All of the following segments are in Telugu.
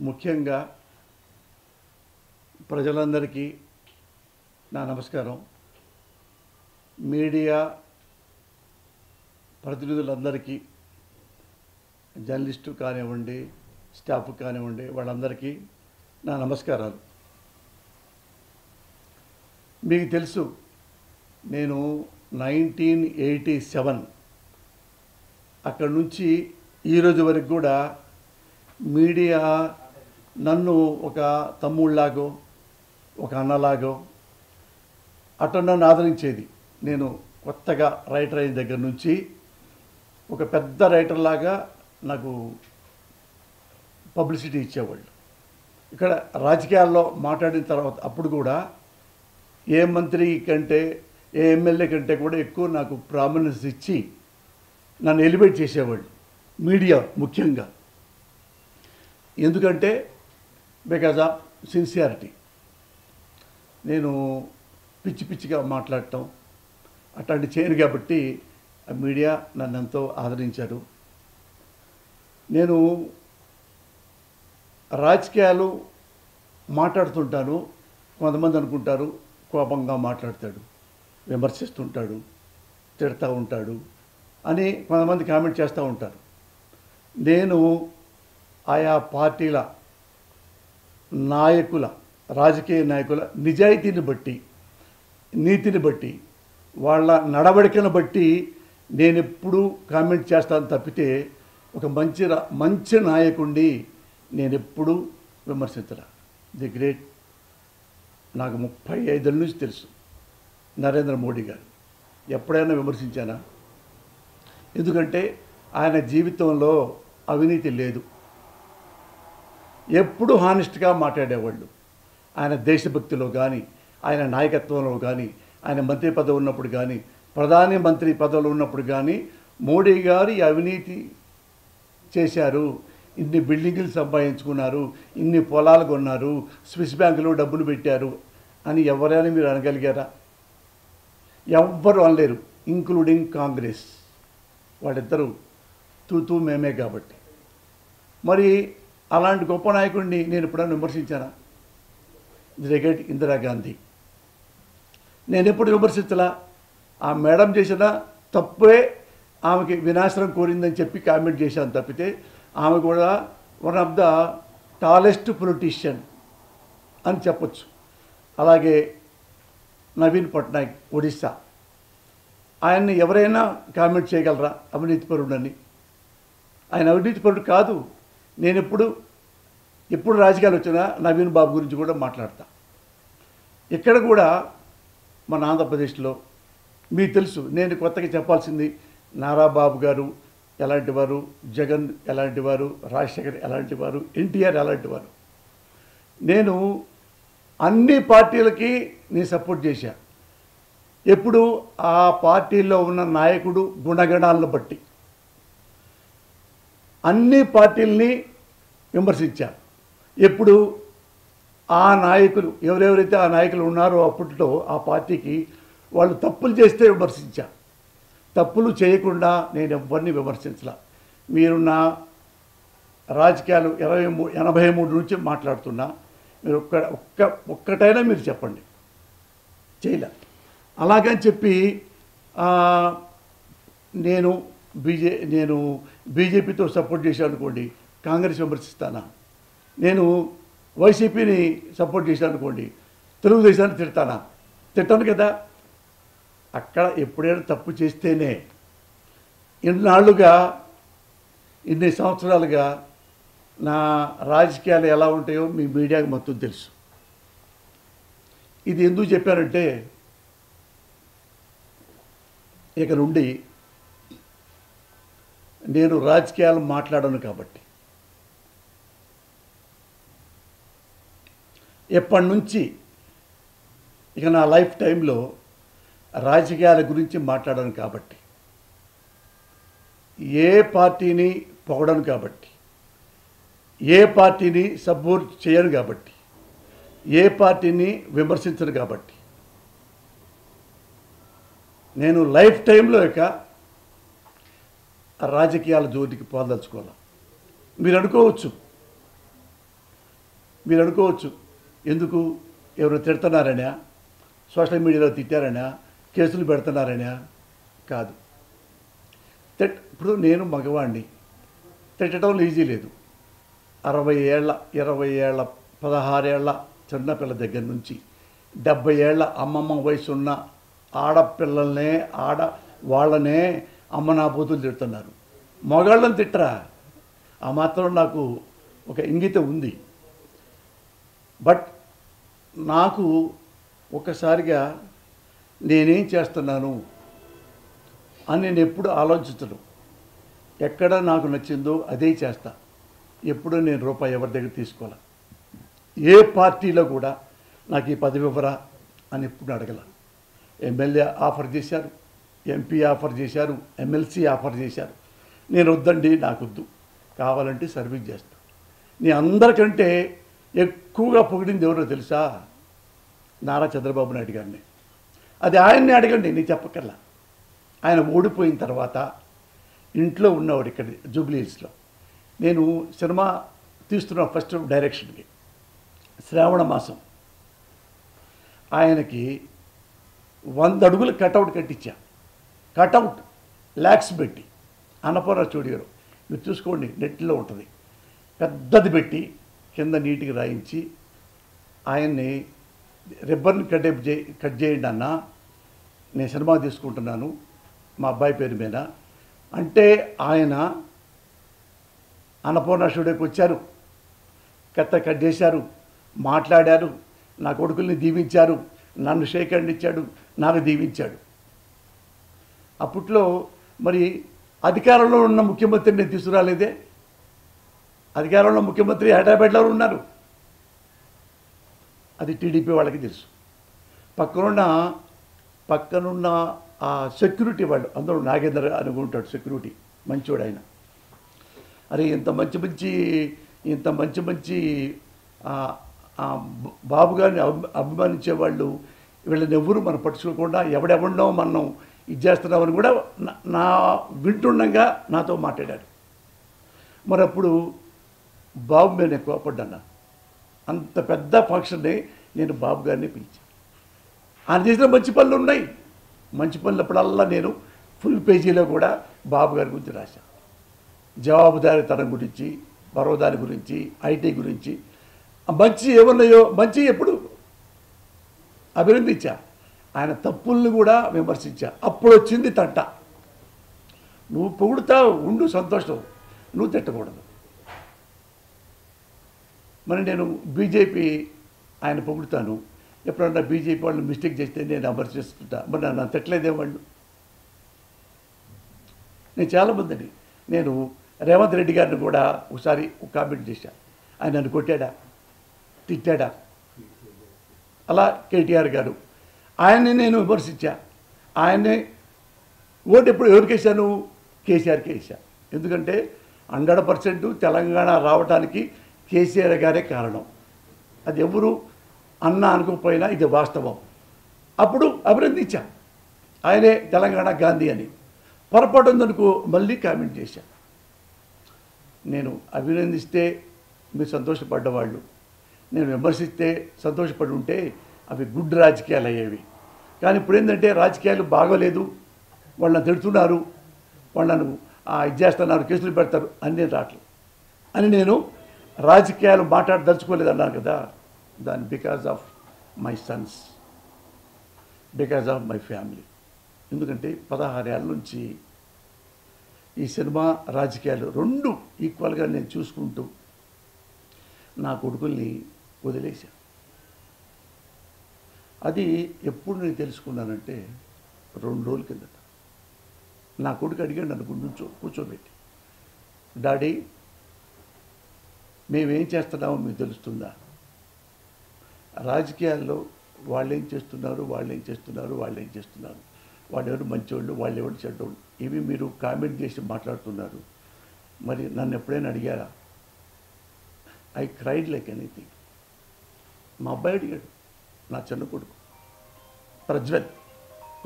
ముఖ్యంగా ప్రజలందరికీ నా నమస్కారం. మీడియా ప్రతినిధులందరికీ, జర్నలిస్టు కానివ్వండి, స్టాఫ్ కానివ్వండి, వాళ్ళందరికీ నా నమస్కారాలు. మీకు తెలుసు, నేను 1987 అక్కడి నుంచి ఈరోజు వరకు కూడా మీడియా నన్ను ఒక తమ్ముళ్ళలాగో ఒక అన్నలాగో అట్లా నన్ను ఆదరించేది. నేను కొత్తగా రైటర్ అయిన దగ్గర నుంచి ఒక పెద్ద రైటర్ లాగా నాకు పబ్లిసిటీ ఇచ్చేవాళ్ళు. ఇక్కడ రాజకీయాల్లో మాట్లాడిన తర్వాత అప్పుడు కూడా ఏ మంత్రి కంటే ఏ ఎమ్మెల్యే కంటే కూడా ఎక్కువ నాకు ప్రామినెన్స్ ఇచ్చి నన్ను ఎలివేట్ చేసేవాళ్ళు, మీడియా ముఖ్యంగా. ఎందుకంటే బికాజ్ ఆఫ్ సిన్సియారిటీ. నేను పిచ్చి పిచ్చిగా మాట్లాడటం అట్లాంటి చేయను కాబట్టి ఆ మీడియా నన్ను ఎంతో ఆదరించారు. నేను రాజకీయాలు మాట్లాడుతుంటాను. కొంతమంది అనుకుంటారు కోపంగా మాట్లాడతాడు, విమర్శిస్తుంటాడు, తిడతా ఉంటాడు అని కొంతమంది కామెంట్ చేస్తూ ఉంటారు. నేను ఆయా పార్టీల నాయకుల, రాజకీయ నాయకుల నిజాయితీని బట్టి, నీతిని బట్టి, వాళ్ళ నడవడికను బట్టి నేను ఎప్పుడూ కామెంట్ చేస్తాను తప్పితే ఒక మంచి నాయకుడిని నేను ఎప్పుడూ విమర్శించరా. ది గ్రేట్, నాకు 35 నుంచి తెలుసు నరేంద్ర మోడీ గారు. ఎప్పుడైనా విమర్శించానా? ఎందుకంటే ఆయన జీవితంలో అవినీతి లేదు. ఎప్పుడు హానెస్ట్గా మాట్లాడేవాళ్ళు. ఆయన దేశభక్తిలో కానీ, ఆయన నాయకత్వంలో కానీ, ఆయన మంత్రి పదవి ఉన్నప్పుడు కానీ, ప్రధాని మంత్రి పదవులు ఉన్నప్పుడు కానీ, మోడీ గారు అవినీతి చేశారు, ఇన్ని బిల్డింగులు సంపాదించుకున్నారు, ఇన్ని పొలాలు కొన్నారు, స్విస్ బ్యాంకులో డబ్బులు పెట్టారు అని ఎవరైనా మీరు అనగలిగారా? ఎవ్వరు అనలేరు, ఇంక్లూడింగ్ కాంగ్రెస్. వాళ్ళిద్దరూ తూతూ మేమే కాబట్టి. మరి అలాంటి గొప్ప నాయకుడిని నేను ఎప్పుడైనా విమర్శించానా? దిగేటి ఇందిరాగాంధీ నేను ఎప్పుడు విమర్శించలా. ఆ మేడం చేసిన తప్పే ఆమెకి వినాశనం కోరిందని చెప్పి కామెంట్ చేశాను తప్పితే ఆమె కూడా one of the tallest politician అని చెప్పచ్చు. అలాగే నవీన్ పట్నాయక్, ఒడిస్సా, ఆయన్ని ఎవరైనా కామెంట్ చేయగలరా అవినీతిపరుడని? ఆయన అవినీతిపరుడు కాదు. నేను ఎప్పుడు రాజకీయాలు వచ్చినా నవీన్ బాబు గురించి కూడా మాట్లాడతా. ఇక్కడ కూడా మన ఆంధ్రప్రదేశ్లో మీకు తెలుసు, నేను కొత్తగా చెప్పాల్సింది, నారా బాబు గారు ఎలాంటి వారు, జగన్ ఎలాంటి వారు, రాజశేఖర్ ఎలాంటి వారు, ఎన్టీఆర్ ఎలాంటి వారు. నేను అన్ని పార్టీలకి నేను సపోర్ట్ చేశా. ఎప్పుడు ఆ పార్టీలో ఉన్న నాయకుడు గుణగణాలను బట్టి అన్ని పార్టీలని విమర్శించా. ఎప్పుడు ఆ నాయకులు ఎవరెవరైతే ఆ నాయకులు ఉన్నారో అప్పట్లో ఆ పార్టీకి వాళ్ళు తప్పులు చేస్తే విమర్శించా. తప్పులు చేయకుండా నేను ఎవరిని విమర్శించలా. మీరు నా రాజకీయాలు 83 నుంచి మాట్లాడుతున్నా, మీరు ఒక్కటైనా మీరు చెప్పండి చేయలే. అలాగని చెప్పి నేను బీజేపీతో సపోర్ట్ చేశాను అనుకోండి, కాంగ్రెస్ విమర్శిస్తానా? నేను వైసీపీని సపోర్ట్ చేశాను అనుకోండి, తెలుగుదేశాన్ని తిడతానా? తిట్టాను కదా. అక్కడ ఎప్పుడైనా తప్పు చేస్తేనే. ఇన్ని సంవత్సరాలుగా నా రాజకీయాలు ఎలా ఉంటాయో మీ మీడియాకి మొత్తం తెలుసు. ఇది ఎందుకు చెప్పానంటే, ఇక నుండి నేను రాజకీయాలు మాట్లాడను కాబట్టి. ఎప్పటి నుంచి ఇక నా లైఫ్ టైంలో రాజకీయాల గురించి మాట్లాడను కాబట్టి, ఏ పార్టీని పొగడను కాబట్టి, ఏ పార్టీని సపోర్ట్ చేయను కాబట్టి, ఏ పార్టీని విమర్శించను కాబట్టి, నేను లైఫ్ టైంలో ఇక రాజకీయాల జోలికి పోదలుచుకోవాలి. మీరు అనుకోవచ్చు మీరు అనుకోవచ్చు, ఎందుకు ఎవరు తిడుతున్నారనా, సోషల్ మీడియాలో తిట్టారనా, కేసులు పెడుతున్నారనా? కాదు. ఇప్పుడు నేను మగవాణ్ణి, తిట్టడంలో ఈజీ లేదు. 60 ఏళ్ళ 20 ఏళ్ళ 16 ఏళ్ళ చిన్నపిల్ల దగ్గర నుంచి 70 ఏళ్ళ అమ్మమ్మ వయసున్న ఆడపిల్లల్నే వాళ్ళనే అమ్మ నా బూతులు తిడుతున్నారు. మగాళ్ళని తిట్టరా? ఆ మాత్రం నాకు ఒక ఇంగితం ఉంది. బట్ నాకు ఒకసారిగా నేనేం చేస్తున్నాను అని నేను ఎప్పుడు ఆలోచించను. ఎక్కడ నాకు నచ్చిందో అదే చేస్తా. ఎప్పుడూ నేను రూపాయి ఎవరి దగ్గర తీసుకోవాలి. ఏ పార్టీలో కూడా నాకు ఈ పదవి ఇవ్వరా అని ఎప్పుడు అడగల. ఎమ్మెల్యే ఆఫర్ చేశారు, ఎంపీ ఆఫర్ చేశారు, ఎమ్మెల్సీ ఆఫర్ చేశారు. నేను వద్దండి, నాకు వద్దు, కావాలంటే సర్వీస్ చేస్తా. నేను అందరికంటే ఎక్కువగా పొగిడింది ఎవరో తెలుసా? నారా చంద్రబాబు నాయుడు గారిని. అది ఆయన్ని అడగండి, నేను చెప్పకల్లా. ఆయన ఓడిపోయిన తర్వాత ఇంట్లో ఉన్నవాడు ఇక్కడ జూబ్లీ హిల్స్లో. నేను సినిమా తీస్తున్న ఫస్ట్ డైరెక్షన్కి శ్రావణ మాసం ఆయనకి 100 అడుగులు కటౌట్ కట్టించా. కటౌట్ ల్యాక్స్ పెట్టి అన్నపూర్ణ స్టూడియోలో, మీరు చూసుకోండి, నెట్లో ఉంటుంది. పెద్దది పెట్టి కింద నీటికి రాయించి ఆయన్ని రిబ్బన్ కట్ చేయండి అన్న, నేను సినిమా తీసుకుంటున్నాను మా అబ్బాయి పేరు మీద అంటే ఆయన అన్నపూర్ణ స్టూడియోకి వచ్చారు, కట్ చేశారు, మాట్లాడారు, నా కొడుకుల్ని దీవించారు, నన్ను షేక్ హ్యాండ్ ఇచ్చాడు, నాకు దీవించాడు. అప్పట్లో మరి అధికారంలో ఉన్న ముఖ్యమంత్రిని నేను తీసుకురాలేదే. అధికారంలో ముఖ్యమంత్రి హైదరాబాద్లో ఉన్నారు. అది టీడీపీ వాళ్ళకి తెలుసు. పక్కనున్న ఆ సెక్యూరిటీ వాళ్ళు అందరూ నాగేంద్ర అనుకుంటాడు, సెక్యూరిటీ మంచివాడు ఆయన. అరే ఇంత మంచి బాబు గారిని అభిమానించే వాళ్ళు వీళ్ళని ఎవరు మనం పట్టించుకోకుండా ఎవడెవడో మనం ఇది చేస్తున్నామని కూడా నా వింటుండగా నాతో మాట్లాడారు. మరి అప్పుడు బాబు మీద నేను కోపడ్డాను. అంత పెద్ద ఫంక్షన్ని నేను బాబు గారిని పిలిచాను. ఆయన చేసిన మంచి పనులు ఉన్నాయి. మంచి పనులప్పుడల్లా నేను ఫుల్ పేజీలో కూడా బాబు గారి గురించి రాశాను. జవాబుదారీతనం గురించి, పర్వదాని గురించి, ఐటీ గురించి, మంచి ఏమున్నాయో మంచి ఎప్పుడు అభినందించా. ఆయన తప్పుల్ని కూడా విమర్శించా. అప్పుడు వచ్చింది తంట. నువ్వు పొగుడుతావు, ఉండు సంతోషం, నువ్వు తిట్టకూడదు. మరి నేను బీజేపీ ఆయన పొగుడుతాను, ఎప్పుడన్నా బీజేపీ వాళ్ళు మిస్టేక్ చేస్తే నేను విమర్శిస్తుంటా. మరి నన్ను తిట్టలేదే వాళ్ళు. నేను చాలామందిని, నేను రేవంత్ రెడ్డి గారిని కూడా ఒకసారి కామెంట్ చేశా. ఆయన నన్ను కొట్టాడా, తిట్టాడా? అలా కేటీఆర్ గారు, ఆయన్ని నేను విమర్శించా. ఆయన్నే ఓటు ఎప్పుడు ఎవరికి వేశాను? కేసీఆర్కి వేసా. ఎందుకంటే 100% తెలంగాణ రావడానికి కేసీఆర్ గారే కారణం. అది ఎవరు అన్న అనుకోకపోయినా ఇది వాస్తవం. అప్పుడు అభినందించా, ఆయనే తెలంగాణ గాంధీ అని. పొరపాటు ఉందనుకో మళ్ళీ కామెంట్ చేశా. నేను అభినందిస్తే మీరు సంతోషపడ్డవాళ్ళు, నేను విమర్శిస్తే సంతోషపడి ఉంటే అవి గుడ్ రాజకీయాలు అయ్యేవి. కానీ ఇప్పుడు ఏంటంటే రాజకీయాలు బాగోలేదు, వాళ్ళని తిడుతున్నారు, వాళ్ళను ఇది చేస్తున్నారు, కేసులు పెడతారు అన్నీ రావట్లేదు అని నేను రాజకీయాలు మాట్లాడదలుచుకోలేదు అన్నాను కదా. దాని because of my Sons, because of my family. ఎందుకంటే 16 ఏళ్ళ నుంచి ఈ సినిమా రాజకీయాలు రెండు ఈక్వల్గా నేను చూసుకుంటూ నా కొడుకుల్ని వదిలేశాను. అది ఎప్పుడు నేను తెలుసుకున్నానంటే 2 రోజుల కిందట నా కొడుకు అడిగాడు నన్ను కూర్చోబెట్టి, డాడీ మేమేం చేస్తున్నామో మీకు తెలుస్తుందా? రాజకీయాల్లో వాళ్ళేం చేస్తున్నారు, వాళ్ళెవరు మంచివాళ్ళు, వాళ్ళెవరు చెడ్డోళ్ళు, ఇవి మీరు కామెంట్ చేసి మాట్లాడుతున్నారు. మరి నన్ను ఎప్పుడైనా అడిగారా? I cried like anything. మా అబ్బాయి అడిగాడు, నా చిన్న కొడుకు ప్రజ్వల్,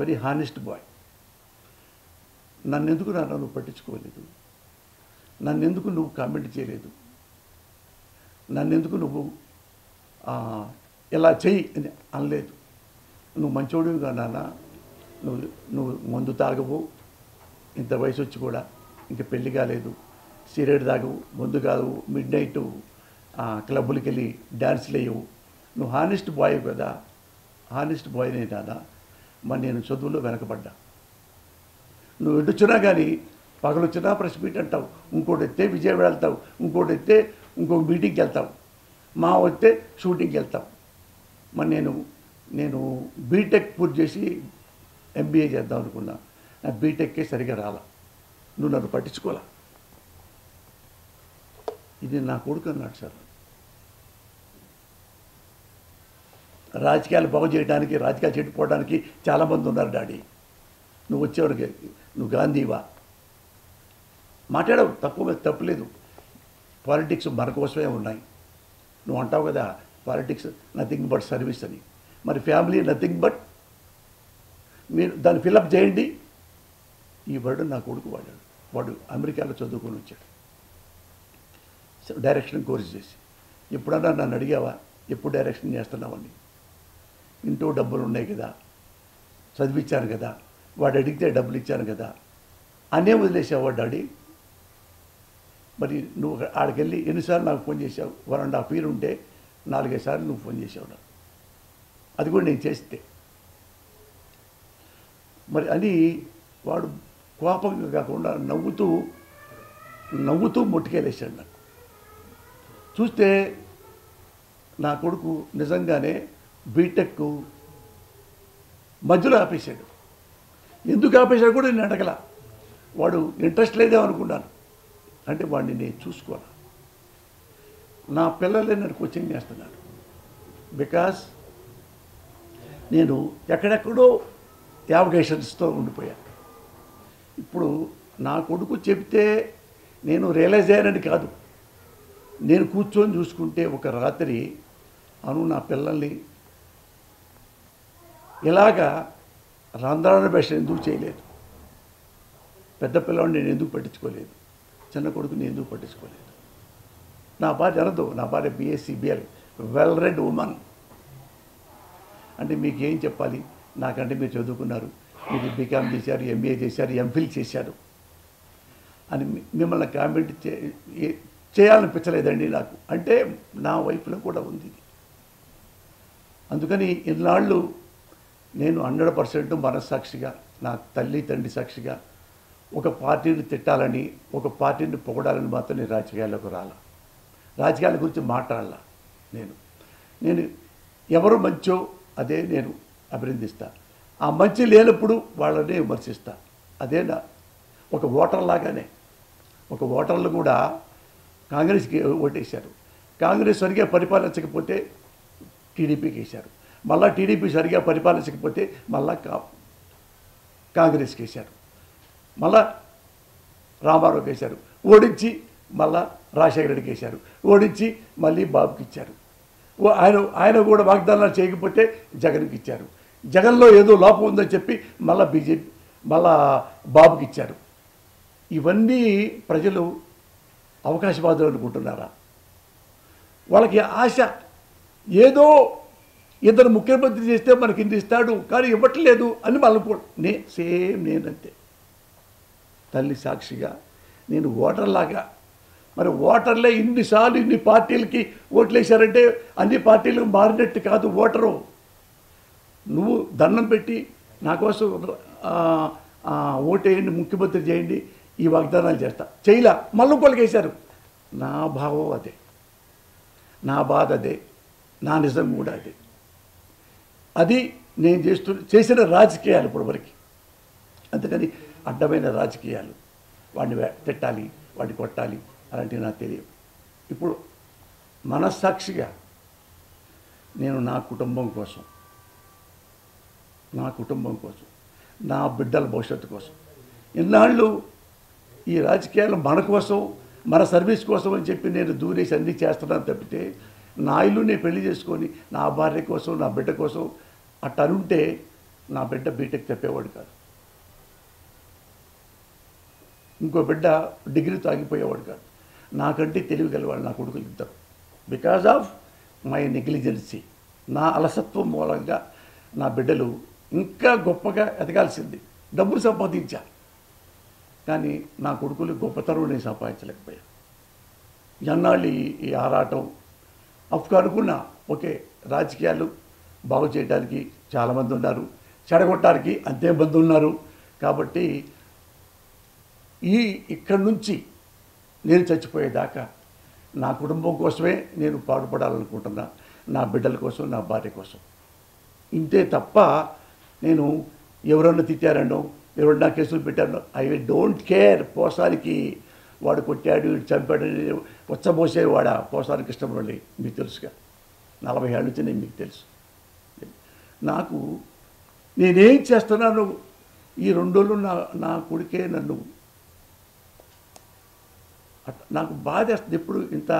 వెరీ హానెస్ట్ బాయ్. నన్నెందుకు నువ్వు పట్టించుకోలేదు? నన్నెందుకు నువ్వు కామెంట్ చేయలేదు? నన్నెందుకు నువ్వు ఇలా చెయ్యి అని అనలేదు. నువ్వు మంచోడివిగా నాన్న, నువ్వు నువ్వు మందు తాగవు, ఇంత వయసు వచ్చి కూడా ఇంక పెళ్లి కాలేదు, సిగరెట్ తాగవు, మందు కాదు, మిడ్ నైట్ క్లబ్బులకి వెళ్ళి డ్యాన్స్లు వేయవు, నువ్వు హానెస్ట్ బాయ్ కదా, హానెస్ట్ బాయ్నే నాన్న. మరి నేను చదువులో వెనకబడ్డా. నువ్వు ఎటుచ్చినా కానీ పగలొచ్చినా ప్రెస్ మీట్ అంటావు, ఇంకోటి ఎత్తే విజయవాడ వెళ్తావు, ఇంకోటి ఎత్తే ఇంకొక మీటింగ్కి వెళ్తావు, మా వస్తే షూటింగ్కి వెళ్తావు. మరి నేను బీటెక్ పూర్తి చేసి ఎంబీఏ చేద్దాం అనుకున్నా. నా బీటెక్కే సరిగా రాలా, నువ్వు నన్ను పట్టించుకోలే. ఇది నా కొడుకు అన్నాడు సార్. రాజకీయాలు బాగు చేయడానికి, రాజకీయాలు చెడిపోవడానికి చాలామంది ఉన్నారు డాడీ, నువ్వు వచ్చేవాడికి నువ్వు గాంధీవా మాట్లాడవు, తప్పులేదు. పాలిటిక్స్ మన కోసమే ఉన్నాయి. నువ్వు అంటావు కదా పాలిటిక్స్ నథింగ్ బట్ సర్వీస్ అని. మరి ఫ్యామిలీ నథింగ్ బట్, మీరు దాన్ని ఫిలప్ చేయండి. ఈ వర్డ్ నా కొడుకు వాడాడు. వాడు అమెరికాలో చదువుకొని వచ్చాడు, డైరెక్షన్ కోర్స్ చేసి. ఎప్పుడన్నా నన్ను అడిగావా ఎప్పుడు డైరెక్షన్ చేస్తున్నావని? ఇంట్లో డబ్బులు ఉన్నాయి కదా, చదివించాను కదా, వాడు అడిగితే డబ్బులు ఇచ్చాను కదా అనే వదిలేసావు డాడీ. మరి నువ్వు ఆడికెళ్ళి ఎన్నిసార్లు నాకు ఫోన్ చేసావు? 1.5 years ఉంటే 4-5 సార్లు నువ్వు ఫోన్ చేసావు నాకు, అది కూడా నేను చేస్తే. మరి అని వాడు కోపంగా కాకుండా నవ్వుతూ మొట్టుకెళ్ళేసాడు నాకు. చూస్తే నా కొడుకు నిజంగానే బీటెక్ మధ్యలో ఆపేశాడు. ఎందుకు ఆపేశాడు కూడా నేను అడగల. వాడు ఇంట్రెస్ట్ లేదేమో అనుకున్నాను. అంటే వాడిని నేను చూసుకోను. నా పిల్లలే నన్ను కోచింగ్ చేస్తున్నాను. బికాస్ నేను ఎక్కడెక్కడో యావగేషన్స్తో ఉండిపోయాను. ఇప్పుడు నా కొడుకు చెప్తే నేను రియలైజ్ అయ్యానని కాదు, నేను కూర్చొని చూసుకుంటే ఒక రాత్రి నా పిల్లల్ని ఇలాగా రాంధ్రాన భాష ఎందుకు చేయలేదు, పెద్ద పిల్లవాడిని నేను ఎందుకు పట్టించుకోలేదు, చిన్న కొడుకుని ఎందుకు పట్టించుకోలేదు. నా భార్య అనదు, నా భార్య BSc BL well read women. అంటే మీకు ఏం చెప్పాలి, నాకంటే మీరు చదువుకున్నారు, మీరు బీకామ్ చేశారు, MBA చేశారు, MPhil చేశారు అని మిమ్మల్ని కామెంట్ చేయాలనిపించలేదండి నాకు. అంటే నా వైపులో కూడా ఉంది. అందుకని ఇన్నాళ్ళు నేను 100% మనస్సాక్షిగా, నా తల్లి తండ్రి సాక్షిగా ఒక పార్టీని తిట్టాలని, ఒక పార్టీని పొగడాలని మాత్రం నేను రాజకీయాల్లోకి రాలా. రాజకీయాల గురించి మాట్లాడాల. నేను ఎవరు మంచో అదే నేను అభినందిస్తా. ఆ మంచి లేనప్పుడు వాళ్ళనే విమర్శిస్తా. అదే నా ఒక ఓటర్ లాగానే. ఒక ఓటర్లు కూడా కాంగ్రెస్కి ఓటేశారు. కాంగ్రెస్ సరిగా పరిపాలించకపోతే టీడీపీకి వేశారు. మళ్ళా టీడీపీ సరిగా పరిపాలించకపోతే మళ్ళా కాంగ్రెస్కి వేశారు. మళ్ళా రామారావుకి వేశారు. ఓడించి మళ్ళా రాజశేఖర రెడ్డికి వేశారు. ఓడించి మళ్ళీ బాబుకి ఇచ్చారు. ఆయన కూడా వాగ్దానాలు చేయకపోతే జగన్కి ఇచ్చారు. జగన్లో ఏదో లోపం ఉందని చెప్పి మళ్ళీ బీజేపీ మళ్ళా బాబుకి ఇచ్చారు. ఇవన్నీ ప్రజలు అవకాశవాదులు అనుకుంటున్నారా? వాళ్ళకి ఆశ ఏదో ఇద్దరు ముఖ్యమంత్రి చేస్తే మనకి ఇన్ని ఇస్తాడు కానీ ఇవ్వట్లేదు అని మళ్ళీ నేనంతే. తల్లి సాక్షిగా నేను ఓటర్లాగా. మరి ఓటర్లే ఇన్నిసార్లు ఇన్ని పార్టీలకి ఓట్లేశారంటే అన్ని పార్టీలకు మారినట్టు కాదు ఓటరు. నువ్వు దండం పెట్టి నా కోసం ఓటేయండి, ముఖ్యమంత్రి చేయండి, ఈ వాగ్దానాలు చేస్తా చేయలా, మళ్ళీ ఇంకోళ్ళకి వేశారు. నా భావం అదే, నా బాధ అదే, నా నిజం కూడా అదే. అది నేను చేసిన రాజకీయాలు ఇప్పటివరకు. అందుకని అడ్డమైన రాజకీయాలు, వాడిని తిట్టాలి, వాడిని కొట్టాలి అలాంటివి నాకు తెలియదు. ఇప్పుడు మనస్సాక్షిగా నేను నా కుటుంబం కోసం, నా బిడ్డల భవిష్యత్తు కోసం, ఇన్నాళ్ళు ఈ రాజకీయాలు మన కోసం, మన సర్వీస్ కోసం అని చెప్పి నేను దూరేసి అన్నీ చేస్తున్నాను తప్పితే, నా ఇల్లు నేను పెళ్లి చేసుకొని నా భార్య కోసం, నా బిడ్డ కోసం అట్ట అనుంటే నా బిడ్డ బీటెక్ చెప్పేవాడు కాదు, ఇంకో బిడ్డ డిగ్రీ తాగిపోయేవాడు కాదు. నాకంటే తెలివి గలవాళ్ళు నా కొడుకులు ఇద్దరు. బికాజ్ ఆఫ్ మై నెగ్లిజెన్సీ, నా అలసత్వం మూలంగా నా బిడ్డలు ఇంకా గొప్పగా ఎదగాల్సింది. డబ్బులు సంపాదించా, కానీ నా కొడుకులు గొప్పతనం నేను సంపాదించలేకపోయాను. ఎన్నాళ్ళు ఈ ఆరాటం అనుకున్నా. ఓకే, రాజకీయాలు బాగు చేయడానికి చాలామంది ఉన్నారు, చెడగొట్టడానికి అంతే మంది ఉన్నారు. కాబట్టి ఇక్కడి నుంచి నేను చచ్చిపోయేదాకా నా కుటుంబం కోసమే నేను పాటుపడాలనుకుంటున్నా, నా బిడ్డల కోసం, నా భార్య కోసం. ఇంతే తప్ప నేను ఎవరన్నా తిట్టారనో, ఎవరన్నా కేసులు పెట్టారనో ఐ డోంట్ కేర్. పోసానికి వాడు కొట్టాడు, చంపాడు, వచ్చబోసేవాడా పోసాని కృష్ణమురళి మీకు తెలుసుగా. 40 ఏళ్ళ నుంచి నేను మీకు తెలుసు. నాకు నేనేం చేస్తున్నాను ఈ 2 రోజులు నా కొడుకే నన్ను నాకు బాధ వేస్తుంది. ఎప్పుడు ఇంత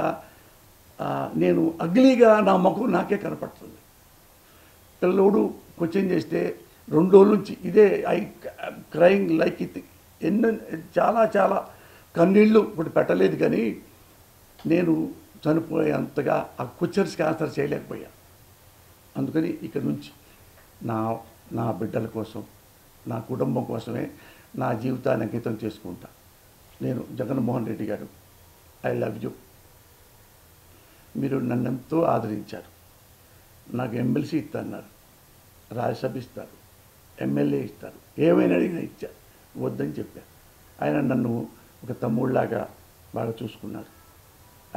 నేను అగ్లీగా నా ముఖం నాకే కనపడుతుంది. పిల్లోడు క్వశ్చన్ చేస్తే 2 రోజుల నుంచి ఇదే క్రైంగ్ లైక్ ఇది. చాలా చాలా కన్నీళ్ళు ఇప్పుడు పెట్టలేదు, కానీ నేను చనిపోయేంతగా ఆ క్వశ్చన్స్కి ఆన్సర్ చేయలేకపోయా. అందుకని ఇక్కడ నుంచి నా బిడ్డల కోసం, నా కుటుంబం కోసమే నా జీవితాన్ని అంకితం చేసుకుంటా. నేను జగన్మోహన్ రెడ్డి గారు, ఐ లవ్ యూ. మీరు నన్ను ఎంతో ఆదరించారు. నాకు ఎమ్మెల్సీ ఇస్తున్నారు, రాజ్యసభ ఇస్తారు, ఎమ్మెల్యే ఇస్తారు, ఏమైనా అడిగినా ఇచ్చారు, వద్దని చెప్పారు. ఆయన నన్ను ఒక తమ్ముళ్ళలాగా బాగా చూసుకున్నారు,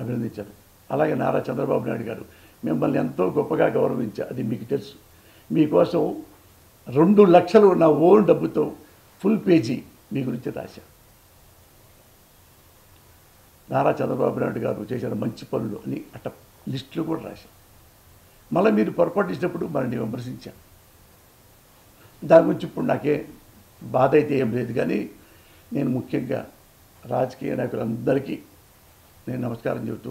అభినందించారు. అలాగే నారా చంద్రబాబు నాయుడు గారు మిమ్మల్ని ఎంతో గొప్పగా గౌరవించారు, అది మీకు తెలుసు. మీకోసం 2 లక్షలు నా ఓన్ డబ్బుతో ఫుల్ పేజీ మీ గురించి రాశారు. నారా చంద్రబాబు నాయుడు గారు చేసిన మంచి పనులు అని లిస్టులు కూడా రాశారు. మళ్ళీ మీరు పొరపాటు ఇచ్చినప్పుడు మనల్ని విమర్శించారు. దాని గురించి ఇప్పుడు నాకే బాధ అయితే ఏం లేదు, కానీ నేను ముఖ్యంగా రాజకీయ నాయకులందరికీ నేను నమస్కారం చెబుతూ,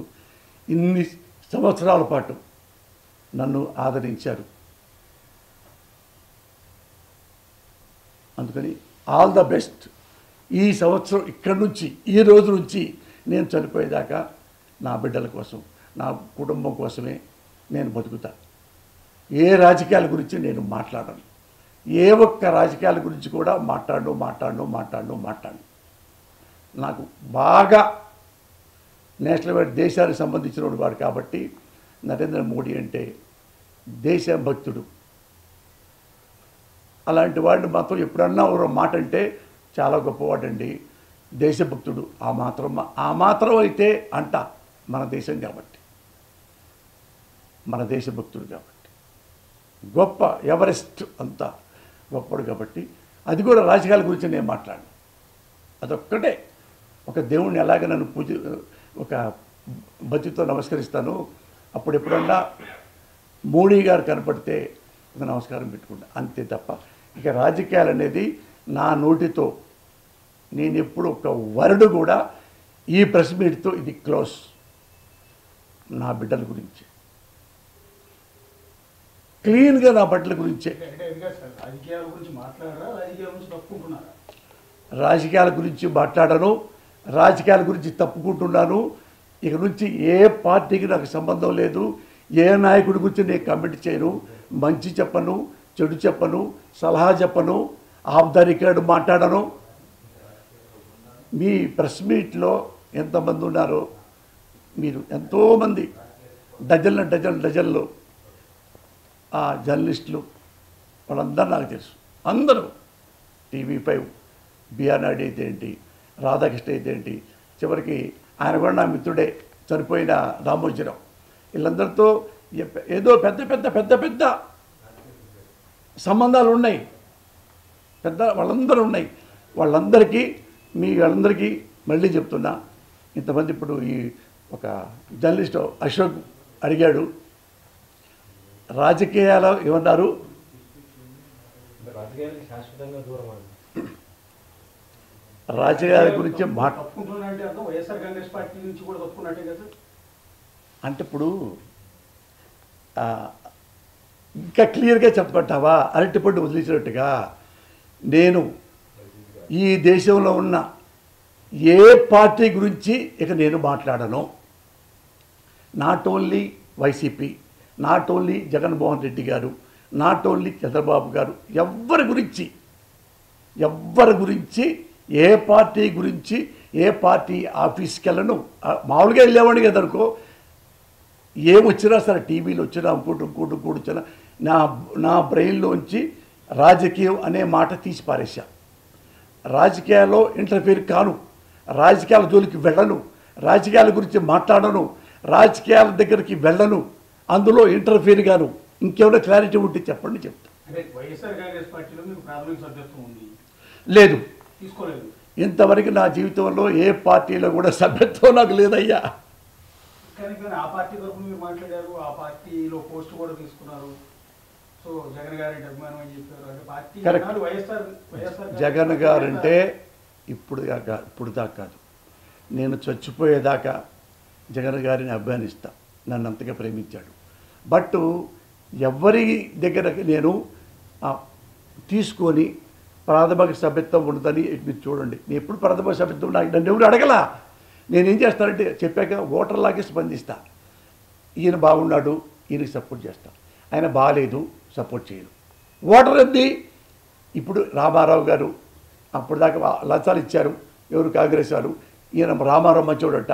ఇన్ని సంవత్సరాల పాటు నన్ను ఆదరించారు. అందుకని ఆల్ ద బెస్ట్. ఈ సంవత్సరం ఇక్కడి నుంచి, ఈ రోజు నుంచి నేను చనిపోయేదాకా నా బిడ్డల కోసం, నా కుటుంబం కోసమే నేను బతుకుతా. ఏ రాజకీయాల గురించి నేను మాట్లాడను, ఏ ఒక్క రాజకీయాల గురించి కూడా మాట్లాడను. నాకు బాగా నేషనల్ వైడ్ దేశానికి సంబంధించిన వాడు కాబట్టి నరేంద్ర మోడీ అంటే దేశభక్తుడు. అలాంటి వాడిని మాత్రం ఎప్పుడన్నా ఒక మాట అంటే చాలా గొప్పవాడండి, దేశభక్తుడు. ఆ మాత్రం అయితే అంట మన దేశం కాబట్టి, మన దేశభక్తుడు కాబట్టి, గొప్ప ఎవరెస్ట్ అంతా గొప్పడు కాబట్టి. అది కూడా రాజకీయాల గురించి నేను మాట్లాడను. అదొక్కటే. ఒక దేవుణ్ణి ఎలాగ నన్ను ఒక భక్తితో నమస్కరిస్తాను, అప్పుడు ఎప్పుడన్నా మోడీ గారు కనపడితే ఒక నమస్కారం పెట్టుకుంటా, అంతే తప్ప ఇక రాజకీయాలు అనేది నా నోటితో నేను ఎప్పుడు ఒక వర్డ్ కూడా ఈ ప్రెస్ మీట్తో ఇది క్లోజ్. నా బిడ్డల గురించి క్లీన్గా, నా బిడ్డల గురించే. రాజకీయాల గురించి మాట్లాడను, రాజకీయాల గురించి తప్పుకుంటున్నాను. ఇక నుంచి ఏ పార్టీకి నాకు సంబంధం లేదు, ఏ నాయకుడి గురించి నేను కమెంట్ చేయను, మంచి చెప్పను, చెడు చెప్పను, సలహా చెప్పను, ఆఫ్ ద రికార్డు మాట్లాడను. మీ ప్రెస్ మీట్లో ఎంతమంది ఉన్నారో, మీరు ఎంతోమంది డజన్లు ఆ జర్నలిస్టులు వాళ్ళందరూ నాకు తెలుసు. అందరూ TV5 బిఆర్ నాయుడు అయితే ఏంటి, రాధాకృష్ణ అయితే ఏంటి, చివరికి ఆయన కూడా నా మిత్రుడే చనిపోయిన రామోజీరావు, వీళ్ళందరితో ఏదో పెద్ద సంబంధాలు ఉన్నాయి, వాళ్ళందరూ ఉన్నాయి. వాళ్ళందరికీ మళ్ళీ చెప్తున్నా. ఇంతమంది ఇప్పుడు ఈ ఒక జర్నలిస్ట్ అశోక్ అడిగాడు, రాజకీయాలు ఏమన్నారు, రాజకీయాల గురించి అంటే ఇప్పుడు ఇంకా క్లియర్గా చెప్పుకుంటావా, అరటిపండు వదిలించినట్టుగా. నేను ఈ దేశంలో ఉన్న ఏ పార్టీ గురించి ఇక నేను మాట్లాడను. Not only YCP, not only Jaganmohan Reddy గారు, నాట్ ఓన్లీ చంద్రబాబు గారు, ఎవ్వరి గురించి ఏ పార్టీ గురించి ఏ పార్టీ ఆఫీస్కి వెళ్ళను. మామూలుగా వెళ్ళేవాడిని కదా అనుకో, ఏమొచ్చినా సరే టీవీలో వచ్చినా ఇంకోటి వచ్చినా నా బ్రెయిన్లోంచి రాజకీయం అనే మాట తీసి పారేశా. రాజకీయాల్లో ఇంటర్ఫీర్ కాను, రాజకీయాల జోలికి వెళ్ళను, రాజకీయాల గురించి మాట్లాడను, రాజకీయాల దగ్గరికి వెళ్ళను, అందులో ఇంటర్ఫీర్ గాను. ఇంకేమైనా క్లారిటీ ఉంటే చెప్పండి, చెప్తా. లేదు, ఇంతవరకు నా జీవితంలో ఏ పార్టీలో కూడా సభ్యత్వం నాకు లేదయ్యా. ఆ పార్టీ తరఫున మీరు మాట్లాడారు, ఆ పార్టీలో పోస్ట్ కూడా తీసుకున్నారు. సో జగన్ గారి అభిమానం అని చెప్పారు. అంటే పార్టీ వైఎస్ఆర్ జగన్ గారంటే ఇప్పుడు దాకా కాదు, నేను చచ్చిపోయేదాకా జగన్ గారిని అభిమానిస్తా. నన్ను అంతగా ప్రేమించాడు. బట్ ఎవరి దగ్గర నేను తీసుకొని ప్రాథమిక సభ్యత్వం ఉండదని మీరు చూడండి. నేను ఎప్పుడు ప్రాథమిక సభ్యత్వం నన్ను ఎవరు అడగలా. నేనేం చేస్తానంటే చెప్పాక ఓటర్లాగే స్పందిస్తా. ఈయన బాగున్నాడు, ఈయనకి సపోర్ట్ చేస్తా, ఆయన బాగాలేదు సపోర్ట్ చేయను. ఓటర్ ఏంది? ఇప్పుడు రామారావు గారు అప్పుడు దాకా లంచాలు ఇచ్చారు, ఎవరు కాంగ్రెస్ వారు. ఈయన రామారావు మంచోడట,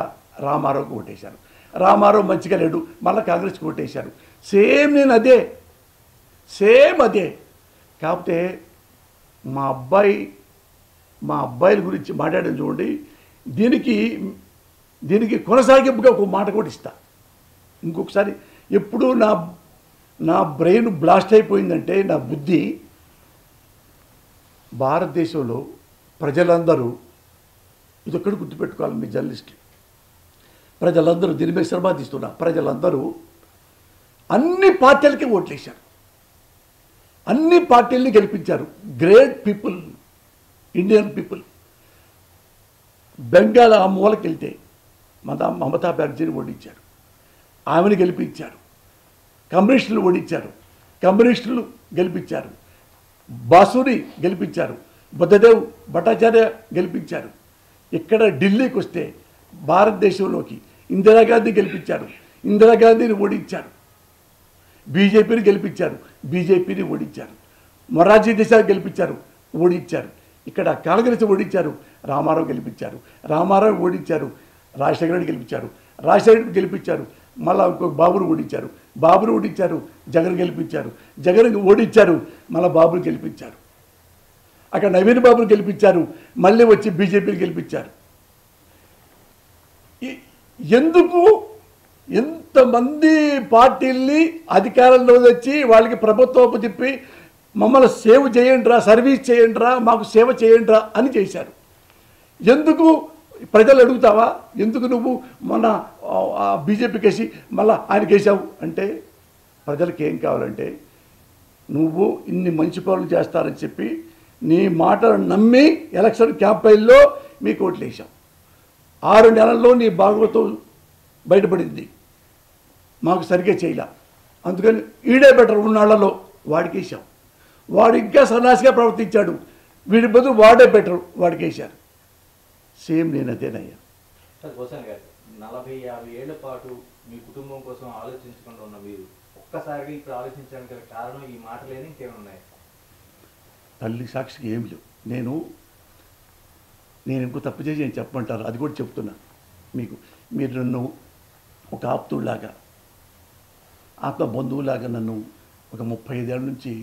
రామారావుకి ఓటేశారు. రామారావు మంచిగా లేడు, మళ్ళీ కాంగ్రెస్కి ఓటేశారు. నేను అదే. కాకపోతే మా అబ్బాయిల గురించి మాట్లాడడం చూడండి. దీనికి కొనసాగింపుగా ఒక మాట కూడా ఇస్తా. ఇంకొకసారి ఎప్పుడు నా బ్రెయిన్ బ్లాస్ట్ అయిపోయిందంటే, నా బుద్ధి, భారతదేశంలో ప్రజలందరూ ఇదొక్కటి గుర్తుపెట్టుకోవాలి మీ జర్నలిస్టులు. ప్రజలందరూ దీని మీద శ్రమ తీస్తున్నా. ప్రజలందరూ అన్ని పార్టీలకి ఓట్లేశారు, అన్ని పార్టీల్ని గెలిపించారు. Great people, Indian people. Bengal ఆ మూలకి వెళ్తే మమతా బెనర్జీని ఓడించారు, ఆమెను గెలిపించారు. కమ్యూనిస్టులు ఓడించారు, కమ్యూనిస్టులు గెలిపించారు. బాసుని గెలిపించారు, బుద్ధదేవ్ భట్టాచార్య గెలిపించారు. ఇక్కడ ఢిల్లీకి వస్తే భారతదేశంలోకి ఇందిరాగాంధీ గెలిపించారు, ఇందిరాగాంధీని ఓడించారు. బీజేపీని గెలిపించారు, బీజేపీని ఓడించారు. మొరార్జీ దేశాయ్ గెలిపించారు, ఓడించారు. ఇక్కడ కాంగ్రెస్ ఓడించారు, రామారావు గెలిపించారు. రామారావు ఓడించారు, రాజశేఖర రెడ్డి గెలిపించారు. రాజశేఖర రెడ్డి గెలిపించారు, మళ్ళీ ఇంకొక బాబును ఓడించారు. బాబును ఓడించారు, జగన్ గెలిపించారు. జగన్ ఓడించారు, మళ్ళీ బాబును గెలిపించారు. అక్కడ నవీన్ బాబును గెలిపించారు, మళ్ళీ వచ్చి బీజేపీని గెలిపించారు. ఎందుకు ఎంతమంది పార్టీల్ని అధికారంలో వచ్చి వాళ్ళకి ప్రభుత్వం తిప్పి మమ్మల్ని సేవ్ చేయండిరా, సర్వీస్ చేయండిరా, మాకు సేవ చేయండిరా అని చేశారు. ఎందుకు ప్రజలు అడుగుతావా, ఎందుకు నువ్వు మొన్న బీజేపీకి వేసి మళ్ళీ ఆయనకి వేసావు అంటే, ప్రజలకు ఏం కావాలంటే, నువ్వు ఇన్ని మంచి పనులు చేస్తారని చెప్పి నీ మాటలు నమ్మి ఎలక్షన్ క్యాంపెయిన్లో మీకు ఓట్లు వేసాం. 6 నెలల్లో నీ భాగవతం బయటపడింది, మాకు సరిగ్గా చేయలే. అందుకని ఈడే బెటర్ ఉన్నాళ్లలో వాడికి వేసాం. వాడు ఇంకా సన్నాసిగా ప్రవర్తించాడు, వీడి బదులు వాడే బెటర్, వాడికి వేశారు. నేను అదేనయ్యా. సార్ భూషణ్ గారు, 40-50 ఏళ్ల పాటు మీ కుటుంబం కోసం ఆలోచించకుండా ఉన్న మీరు ఒక్కసారిగా ఇప్పుడు ఆలోచించడానికి కారణం ఈ మాటలేని ఇంకేమైనా ఉన్నాయి? తల్లి సాక్షికి ఏమి లేవు. నేను ఇంకో తప్పు చేసి నేను చెప్పమంటారు, అది కూడా చెప్తున్నా మీకు. మీరు నన్ను ఒక ఆప్తుడిలాగా, ఆత్మ బంధువులాగా నన్ను ఒక 35 ఏళ్ళ నుంచి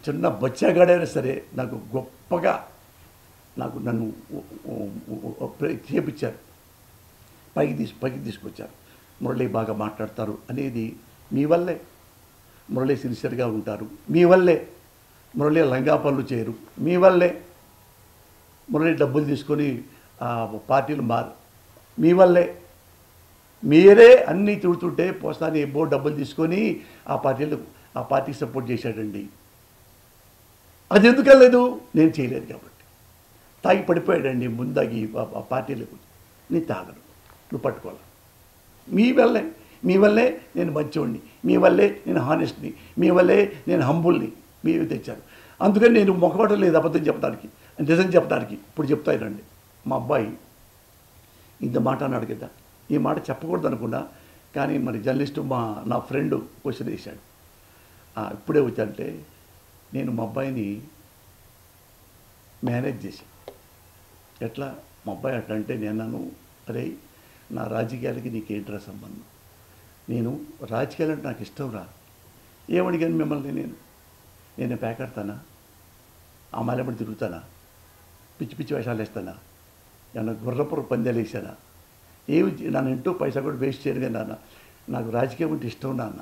చిన్న బచ్చాగాడైనా సరే నాకు గొప్పగా నన్ను చేపించారు, పైకి తీసుకొచ్చారు. మురళి బాగా మాట్లాడతారు అనేది మీ వల్లే. మురళి సిన్సియర్గా ఉంటారు మీ వల్లే. మురళి లంగా పనులు చేయరు మీ వల్లే. మురళి డబ్బులు తీసుకొని పార్టీలు మారు మీ వల్లే. మీరే అన్నీ తిడుతుంటే పోస్తాని బోర్డు డబ్బులు తీసుకొని ఆ పార్టీకి సపోర్ట్ చేశాడండి. అది ఎందుకలేదు? నేను చేయలేదు కాబట్టి. తాగి పడిపోయాడండి ముందాగి ఆ పార్టీలకు. నేను తాగను, నువ్వు పట్టుకోవాలి. మీ వల్లే నేను మంచివాడిని, మీ వల్లే నేను హానెస్ట్ని, మీ వల్లే నేను హంబుల్ని మీరు తెచ్చారు. అందుకని నేను మొక్కబట్టం లేదు అబద్ధం చెప్పడానికి, నిజం చెప్పడానికి. ఇప్పుడు చెప్తానండి, మా అబ్బాయి ఇంత మాట అన్నాడు కదా, ఈ మాట చెప్పకూడదు అనుకున్నా, కానీ మరి జర్నలిస్టు నా ఫ్రెండ్ క్వశ్చన్ వేశాడు, ఇప్పుడే వచ్చానంటే నేను మా అబ్బాయిని మేనేజ్ చేశాను. ఎట్లా మా అబ్బాయి అట్లా అంటే నేను అన్నాను, అరే నా రాజకీయాలకి నీకేంట్రా సంబంధం, నేను రాజకీయాలంటే నాకు ఇష్టం రా. ఏమడిగాను మిమ్మల్ని, నేను పేకాడతానా, ఆ మాలెబడి తిరుగుతానా, పిచ్చి పిచ్చి వేషాలు వేస్తానా, ఏమన్నా గుర్రపుర పందాలు వేసానా, ఏమి నన్ను ఇంటూ పైసా కూడా వేస్ట్ చేయను కానీ నాన్న నాకు రాజకీయం అంటే ఇష్టం నాన్న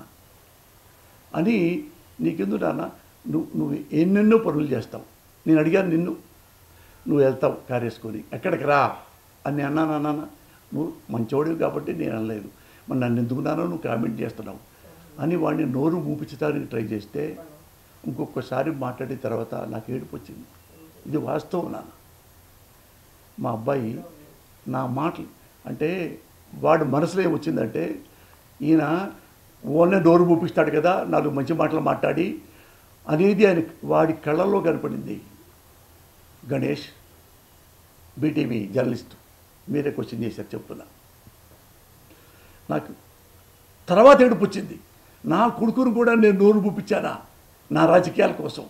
అని. నీకెందుకు నాన్న, నువ్వు ఎన్నెన్నో పనులు చేస్తావు, నేను అడిగాను నిన్ను, నువ్వు వెళ్తావు కారు వేసుకొని ఎక్కడికి రా అని అన్నాను. నాన్న నువ్వు మంచోడివి కాబట్టి నేను అనలేదు, మరి నన్ను ఎందుకున్నానో నువ్వు కామెంట్ చేస్తున్నావు అని వాడిని నోరు మూపించడానికి ట్రై చేస్తే ఇంకొకసారి మాట్లాడిన తర్వాత నాకు ఏడుపు వచ్చింది. ఇది వాస్తవం నాన్న. మా అబ్బాయి నా మాటలు అంటే వాడు మనసులో ఏమొచ్చిందంటే ఈయన ఓన్లీ నోరు మూపిస్తాడు కదా, నాలుగు మంచి మాటలు మాట్లాడి అనేది ఆయన వాడి కళ్ళల్లో కనపడింది. గణేష్ బీటీవీ జర్నలిస్ట్, మీరే క్వశ్చన్ చేశారు చెప్తున్నా. నాకు తర్వాత ఏడుపు వచ్చింది, నా కొడుకును కూడా నేను నోరు మూపించానా నా రాజకీయాల కోసం.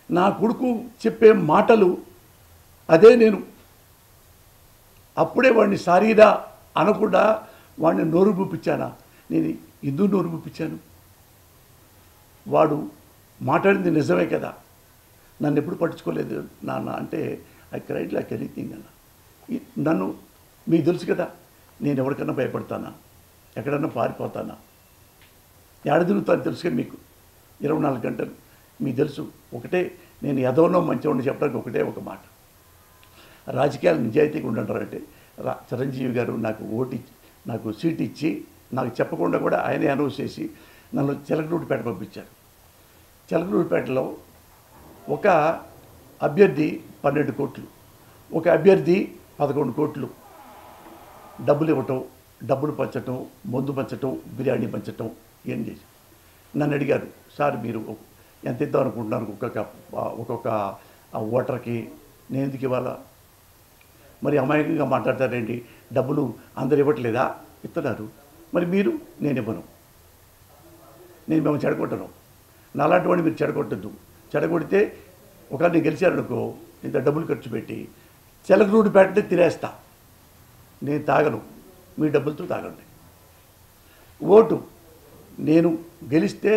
నా కొడుకు చెప్పే మాటలు అదే, నేను అప్పుడే వాడిని సారీరా అనకుండా వాడిని నోరు మూపించానా. నేను ఎందుకు నోరు మూపించాను, వాడు మాట్లాడింది నిజమే కదా, నన్ను ఎప్పుడు పట్టించుకోలేదు నాన్న అంటే ఐ క్రైడ్ లైక్ ఎనీథింగ్ అన్న. నన్ను మీకు తెలుసు కదా, నేను ఎవరికన్నా భయపడతానా, ఎక్కడన్నా పారిపోతానా, ఏడ తిరుగుతాను తెలుసు కదా మీకు, 24 గంటలు మీకు తెలుసు. ఒకటే నేను ఎదవనో మంచివాడిని చెప్పడానికి ఒకటే ఒక మాట, రాజకీయాలు నిజాయితీగా ఉండంటారంటే చిరంజీవి గారు నాకు సీట్ ఇచ్చి నాకు చెప్పకుండా కూడా ఆయనే అనౌన్స్ చేసి నన్ను చిలకలూరిపేట పంపించారు. చిలకలూరిపేటలో ఒక అభ్యర్థి 12 కోట్లు, ఒక అభ్యర్థి 11 కోట్లు డబ్బులు ఇవ్వటం, డబ్బులు పంచటం, మందు పంచటం, బిర్యానీ పంచటం ఏం చేసి నన్ను అడిగారు, సార్ మీరు ఎంత ఇద్దాం అనుకుంటున్నారు ఒక్కొక్క ఓటర్కి, నేను ఎందుకు ఇవ్వాలా, మరి అమాయకంగా మాట్లాడతారేంటి, డబ్బులు అందరు ఇవ్వట్లేదా, ఇస్తున్నారు, మరి మీరు నేను ఇవ్వను, నేను మేము చెడగొట్టను, నాలాంటి వాడిని మీరు చెడగొట్టద్దు. చెడగొడితే ఒకరిని గెలిచారనుకో ఇంత డబ్బులు ఖర్చు పెట్టి చిలకలూరిపేటనే తినేస్తా, నేను తాగను, మీ డబ్బులతో తాగండి. ఓటు నేను గెలిస్తే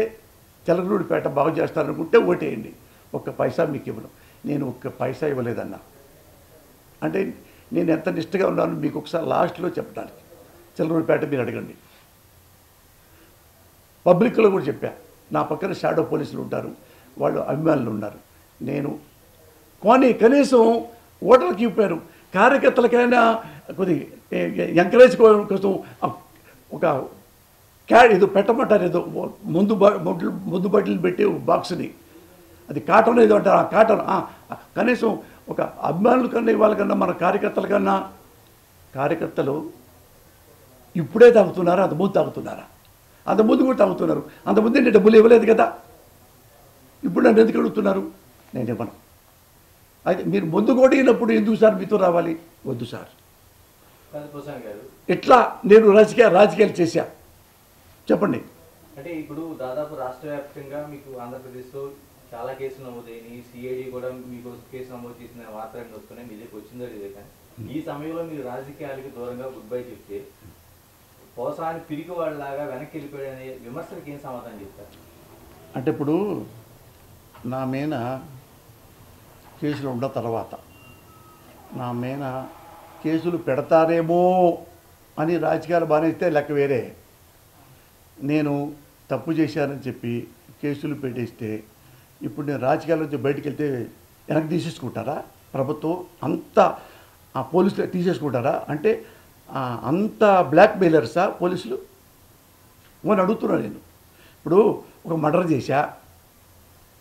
చిలకలూరిపేట బాగు చేస్తారనుకుంటే ఓటేయండి, ఒక్క పైసా మీకు ఇవ్వను. నేను ఒక్క పైసా ఇవ్వలేదన్నా అంటే నేను ఎంత నిష్ఠగా ఉన్నాను మీకు ఒకసారి లాస్ట్లో చెప్పడానికి. చిలకలూరిపేట మీరు అడగండి. పబ్లిక్లో కూడా చెప్పా, నా పక్కన షాడో పోలీసులు ఉంటారు, వాళ్ళు అభిమానులు ఉన్నారు. నేను కనీసం ఓటర్లకు ఇవ్వారు, కార్యకర్తలకైనా కొద్ది ఎంకరేజ్ కోసం ఒక ఏదో పెట్టమంటారు, ఏదో ముందు బట్టలు పెట్టి బాక్స్ని, అది కాటన్ ఏదో అంటారు, ఆ కాటన్ కనీసం ఒక అభిమానుల కన్నా ఇవ్వాలకన్నా మన కార్యకర్తలు ఇప్పుడే తాగుతున్నారా, అంతకుముందు తాగుతున్నారా, అంతకుముందు కూడా తాగుతున్నారు, అంతకుముందు నేను డబ్బులు ఇవ్వలేదు కదా, ఇప్పుడు నన్ను ఎందుకు అడుగుతున్నారు, నేను ఇవ్వను. అయితే మీరు ముందు కొడిగినప్పుడు ఎందుకు సార్ మీతో రావాలి, వద్దు సార్. ఎట్లా నేను రాజకీయాలు చేశా చెప్పండి. అంటే ఇప్పుడు దాదాపు రాష్ట్ర వ్యాప్తంగా మీకు ఆంధ్రప్రదేశ్లో చాలా కేసులు నమోదైనవి, సిఐడి కూడా మీకు కేసు నమోదు చేసిన వార్తలు వస్తున్నాయి, మీ దగ్గర వచ్చిందో లేదే. కానీ ఈ సమయంలో మీరు రాజకీయాలకు దూరంగా గుడ్ బై చెప్తే పోసాని పిరికి వాళ్ళలాగా వెనక్కి వెళ్ళిపోయాడనే విమర్శలకు ఏం సమాధానం చెప్తారు? అంటే ఇప్పుడు నా మీద కేసులు ఉన్న తర్వాత నా మీద కేసులు పెడతారేమో అని రాజకీయాలు బానేస్తే లెక్క వేరే. నేను తప్పు చేశానని చెప్పి కేసులు పెట్టేస్తే ఇప్పుడు నేను రాజకీయాల నుంచి బయటికి వెళ్తే వెనక్కి తీసేసుకుంటారా ప్రభుత్వం, అంత ఆ పోలీసులు తీసేసుకుంటారా? అంటే అంత బ్లాక్ మెయిలర్సా పోలీసులు అని అడుగుతున్నాను నేను. ఇప్పుడు ఒక మర్డర్ చేశా,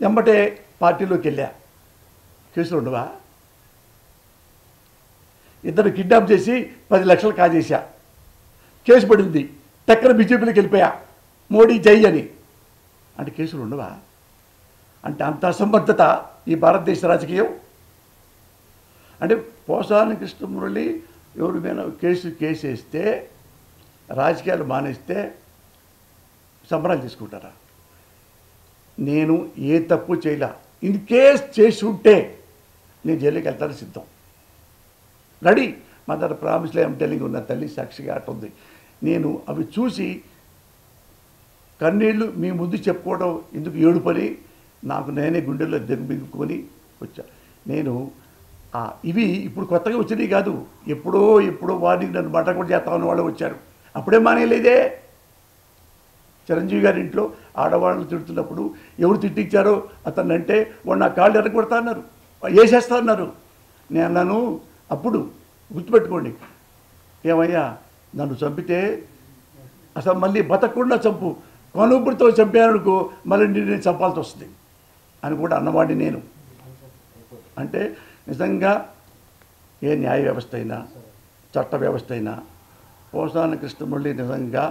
వెంబటే పార్టీలోకి వెళ్ళా, కేసులు ఉండవా? ఇద్దరు కిడ్నాప్ చేసి 10 లక్షలు కాజేశా, కేసు పడింది, టక్కన బీజేపీలోకి వెళ్ళిపోయా, మోడీ జై అని, అంటే కేసులు ఉండవా? అంటే అంత అసమర్థత ఈ భారతదేశ రాజకీయం. అంటే పోసాని కృష్ణమురళి ఎవరి మీద కేసు వేస్తే రాజకీయాలు మానేస్తే సంబరాలు తీసుకుంటారా? నేను ఏ తప్పు చేయలే. ఇన్ కేస్ చేసి ఉంటే నేను జైలుకి వెళ్తాను సిద్ధం, రెడీ. మదర్ ప్రామిస్లో ఏం టెల్లింగ్ ఉన్న తల్లి సాక్షిగా అట్టుంది. నేను అవి చూసి కన్నీళ్ళు మీ ముందు చెప్పుకోవడం ఎందుకు ఏడుపని నాకు నేనే గుండెల్లో దిగుకొని వచ్చా. నేను ఇవి ఇప్పుడు కొత్తగా వచ్చినాయి కాదు, ఎప్పుడో వాడికి నన్ను బట్ట కూడా చేస్తామని వాళ్ళు వచ్చారు. అప్పుడే మానేయలేదే. చిరంజీవి గారి ఇంట్లో ఆడవాళ్ళు తిడుతున్నప్పుడు ఎవరు తిట్టించారో అతన్ని అంటే వాడు నా కాళ్ళు ఎరగొడతా అన్నారు, వేసేస్తా అన్నారు. నేను అన్నాను అప్పుడు, గుర్తుపెట్టుకోండి, ఏమయ్యా నన్ను చంపితే అసలు మళ్ళీ బతకకుండా చంపు, కనుపుడితో చంపానుకో మళ్ళీ నేను చంపాల్సి వస్తుంది అని కూడా అన్నవాడిని నేను. అంటే నిజంగా ఏ న్యాయ వ్యవస్థ అయినా చట్ట వ్యవస్థ అయినా పోసాని కృష్ణమురళి నిజంగా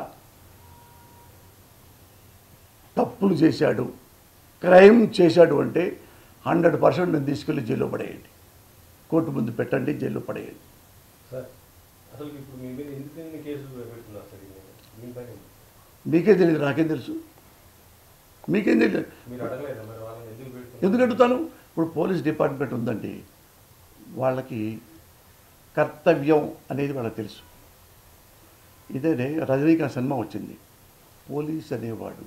తప్పులు చేశాడు, క్రైమ్ చేశాడు అంటే 100% నేను తీసుకెళ్ళి జైల్లో పడేయండి, కోర్టు ముందు పెట్టండి, జైల్లో పడేయండి. సార్ అసలు ఇప్పుడు మీ మీద ఎందుకు కేసులు పెడుతున్నారు సార్? మీకే తెలియదు, నాకేం తెలుసు? మీకేం తెలియదు? మీరు అడగలేదా మరి వాళ్ళని ఎందుకు పెడుతున్నారు? ఎందుకు అడుగుతాను? ఇప్పుడు పోలీస్ డిపార్ట్మెంట్ ఉందండి, వాళ్ళకి కర్తవ్యం అనేది వాళ్ళకి తెలుసు. ఇదే రజనీకాంత్ సినిమా వచ్చింది. పోలీస్ అనేవాడు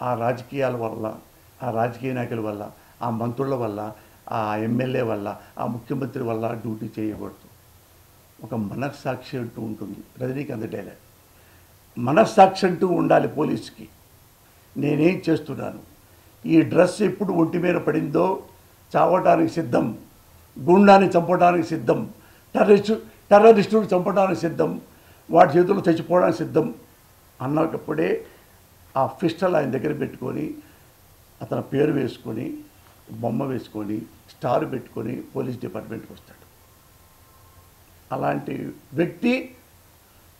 ఆ రాజకీయాల వల్ల, ఆ రాజకీయ నాయకుల వల్ల, ఆ మంత్రుల వల్ల, ఆ ఎమ్మెల్యే వల్ల, ఆ ముఖ్యమంత్రి వల్ల డ్యూటీ చేయకూడదు. ఒక మనస్సాక్షి అంటూ ఉంటుంది. రజనీకాంత్ డైలాగ్, మనస్సాక్షి అంటూ ఉండాలి పోలీస్కి. నేనేం చేస్తున్నాను, ఈ డ్రెస్ ఎప్పుడు ఒంటి మీద పడిందో చావటానికి సిద్ధం, గుండాన్ని చంపడానికి సిద్ధం, టెర్రరిస్టులు చంపడానికి సిద్ధం, వాడి చేతుల్లో చచ్చిపోవడానికి సిద్ధం అన్నప్పుడే ఆ పిస్టల్ ఆయన దగ్గర పెట్టుకొని అతని పేరు వేసుకొని బొమ్మ వేసుకొని స్టార్ పెట్టుకొని పోలీస్ డిపార్ట్మెంట్కి వస్తాడు. అలాంటి వ్యక్తి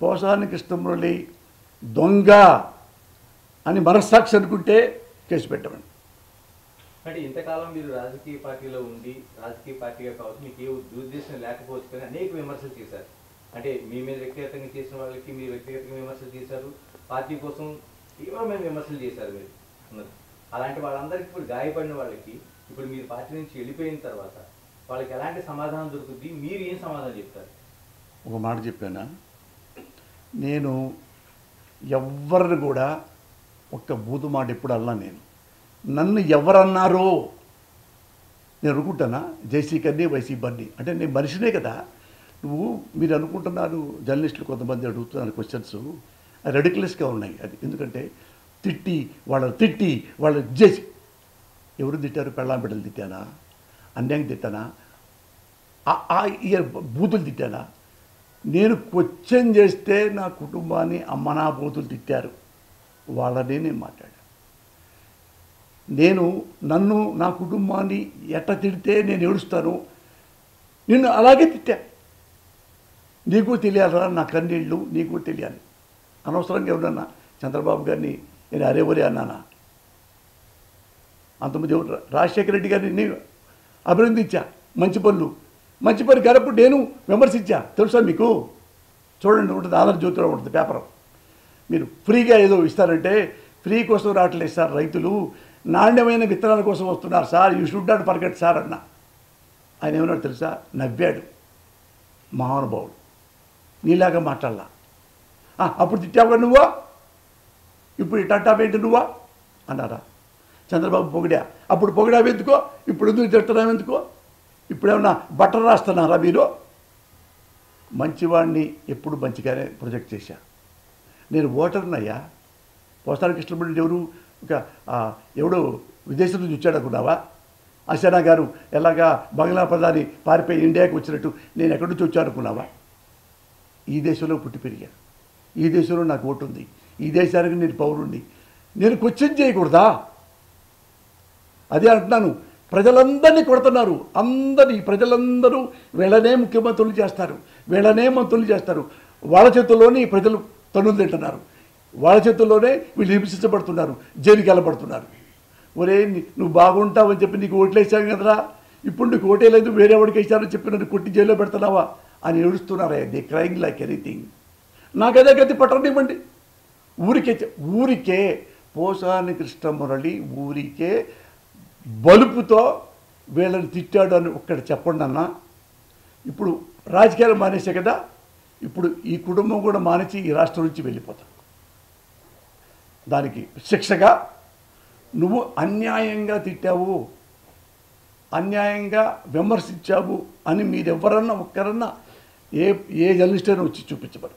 పోసాని కృష్ణమురళి దొంగ అని మనస్సాక్షి అనుకుంటే కేసు పెట్టమని. అంటే ఇంతకాలం మీరు రాజకీయ పార్టీలో ఉండి, రాజకీయ పార్టీగా కావచ్చు, మీకు ఏ దురుద్దేశం లేకపోవచ్చు కానీ అనేక విమర్శలు చేశారు. అంటే మీ మీద వ్యక్తిగతంగా చేసిన వాళ్ళకి మీరు వ్యక్తిగతంగా విమర్శలు చేశారు, పార్టీ కోసం తీవ్రమైన విమర్శలు చేశారు మీరు అన్నది. అలాంటి వాళ్ళందరికీ ఇప్పుడు గాయపడిన వాళ్ళకి ఇప్పుడు మీరు పార్టీ నుంచి వెళ్ళిపోయిన తర్వాత వాళ్ళకి ఎలాంటి సమాధానం దొరుకుతుంది? మీరు ఏం సమాధానం చెప్తారు? ఒక మాట చెప్పానా, నేను ఎవరిని కూడా ఒక్క బూతు మాట ఎప్పుడు అన్నా. నన్ను ఎవరన్నారో నేను అనుకుంటానా, జేసీ కన్నీ వైసీ బన్నీ అంటే నేను మనిషినే కదా. మీరు అనుకుంటున్నారు, జర్నలిస్టులు కొంతమంది అడుగుతున్నారు క్వశ్చన్స్, అది రెడిక్యులస్గా ఉన్నాయి. అది ఎందుకంటే తిట్టి వాళ్ళని చేసి ఎవరు తిట్టారు? పెళ్ళాం బిడ్డలు తిట్టానా? అన్యాయం తిట్టానా? బూతులు తిట్టానా? నేను క్వశ్చన్ చేస్తే నా కుటుంబాన్ని అమ్మనా బూతులు తిట్టారు, వాళ్ళనే నేను మాట్లాడాను. నన్ను నా కుటుంబాన్ని ఎట్ట తిడితే నేను ఏడుస్తాను, నిన్ను అలాగే తిట్టా. నీకు తెలియాలరా నా కన్నీళ్ళు, నీకు తెలియాలి. అనవసరంగా ఎవరన్నా చంద్రబాబు గారిని నేను అరేవరే అన్నానా? అంతమంది రాజశేఖర రెడ్డి గారిని నేను అభినందించా, మంచి పని గడప నేను విమర్శించా. తెలుసా మీకు? చూడండి, ఉంటుంది ఆంధ్రజ్యోతిలో ఉంటుంది పేపర్. మీరు ఫ్రీగా ఏదో ఇస్తారంటే ఫ్రీ కోసం రావట్లేదు సార్, రైతులు నాణ్యమైన విత్తనాల కోసం వస్తున్నారు sir, you should not forget sir అన్న. ఆయన ఏమన్నాడు తెలుసా? నవ్వాడు మహానుభావుడు. నీలాగా మాట్లాడలా. అప్పుడు తిట్టావుగా నువ్వా, ఇప్పుడు ఇట్టంటావేంటి నువ్వా అన్నారా? చంద్రబాబు పొగిడా, అప్పుడు పొగిడావెందుకో, ఇప్పుడు ఎందుకు తిట్టడావెందుకో? ఇప్పుడేమన్నా బట్టలు రాస్తున్నారా మీరు? మంచివాడిని ఎప్పుడు మంచిగానే ప్రొజెక్ట్ చేశా. నేను ఓటర్నయ్యా. పోసాని కృష్ణమురళి ఎవరు? ఎవడో విదేశం నుంచి వచ్చాడు అనుకున్నావా? అశనా గారు ఎలాగా బంగ్లా ప్రధాని పారిపోయి ఇండియాకి వచ్చినట్టు నేను ఎక్కడి నుంచి వచ్చాను అనుకున్నావా? ఈ దేశంలో పుట్టి పెరిగా, ఈ దేశంలో నాకు ఓటు ఉంది, ఈ దేశానికి నేను పౌరుణ్ణి. నేను క్వశ్చన్ చేయకూడదా? అదే అంటున్నాను. ప్రజలందరినీ కొడుతున్నారు, ప్రజలందరూ వీళ్ళనే ముఖ్యమంత్రులు చేస్తారు, వీళ్ళనే మంత్రులు చేస్తారు. వాళ్ళ చేతుల్లోనే ప్రజలు తన్నులు తింటున్నారు, వాళ్ళ చేతుల్లోనే వీళ్ళు హింసించబడుతున్నారు, జైలుకి వెళ్ళబడుతున్నారు. ఒరే నువ్వు బాగుంటావని చెప్పి నీకు ఓట్లేసావు కదరా, ఇప్పుడు నీకు ఓటే లేదు, వేరే వాడికి వేసారని చెప్పి నన్ను కొట్టి జైల్లో పెడుతున్నావా అని ఏడుస్తున్నారా? They crying like anything. నాకు అదే గతి పట్టనివ్వండి. ఊరికే పోసాని కృష్ణమురళి ఊరికే బలుపుతో వీళ్ళని తిట్టాడు అని ఒక్కటి చెప్పండి అన్న. ఇప్పుడు రాజకీయాలు మానేసే కదా, ఇప్పుడు ఈ కుటుంబం కూడా మానేసి ఈ రాష్ట్రం నుంచి వెళ్ళిపోతాం. దానికి శిక్షగా నువ్వు అన్యాయంగా తిట్టావు, అన్యాయంగా విమర్శించావు అని మీరెవరన్నా ఒక్కరన్నా ఏ జర్నలిస్ట్ అయినా వచ్చి చూపించబరు.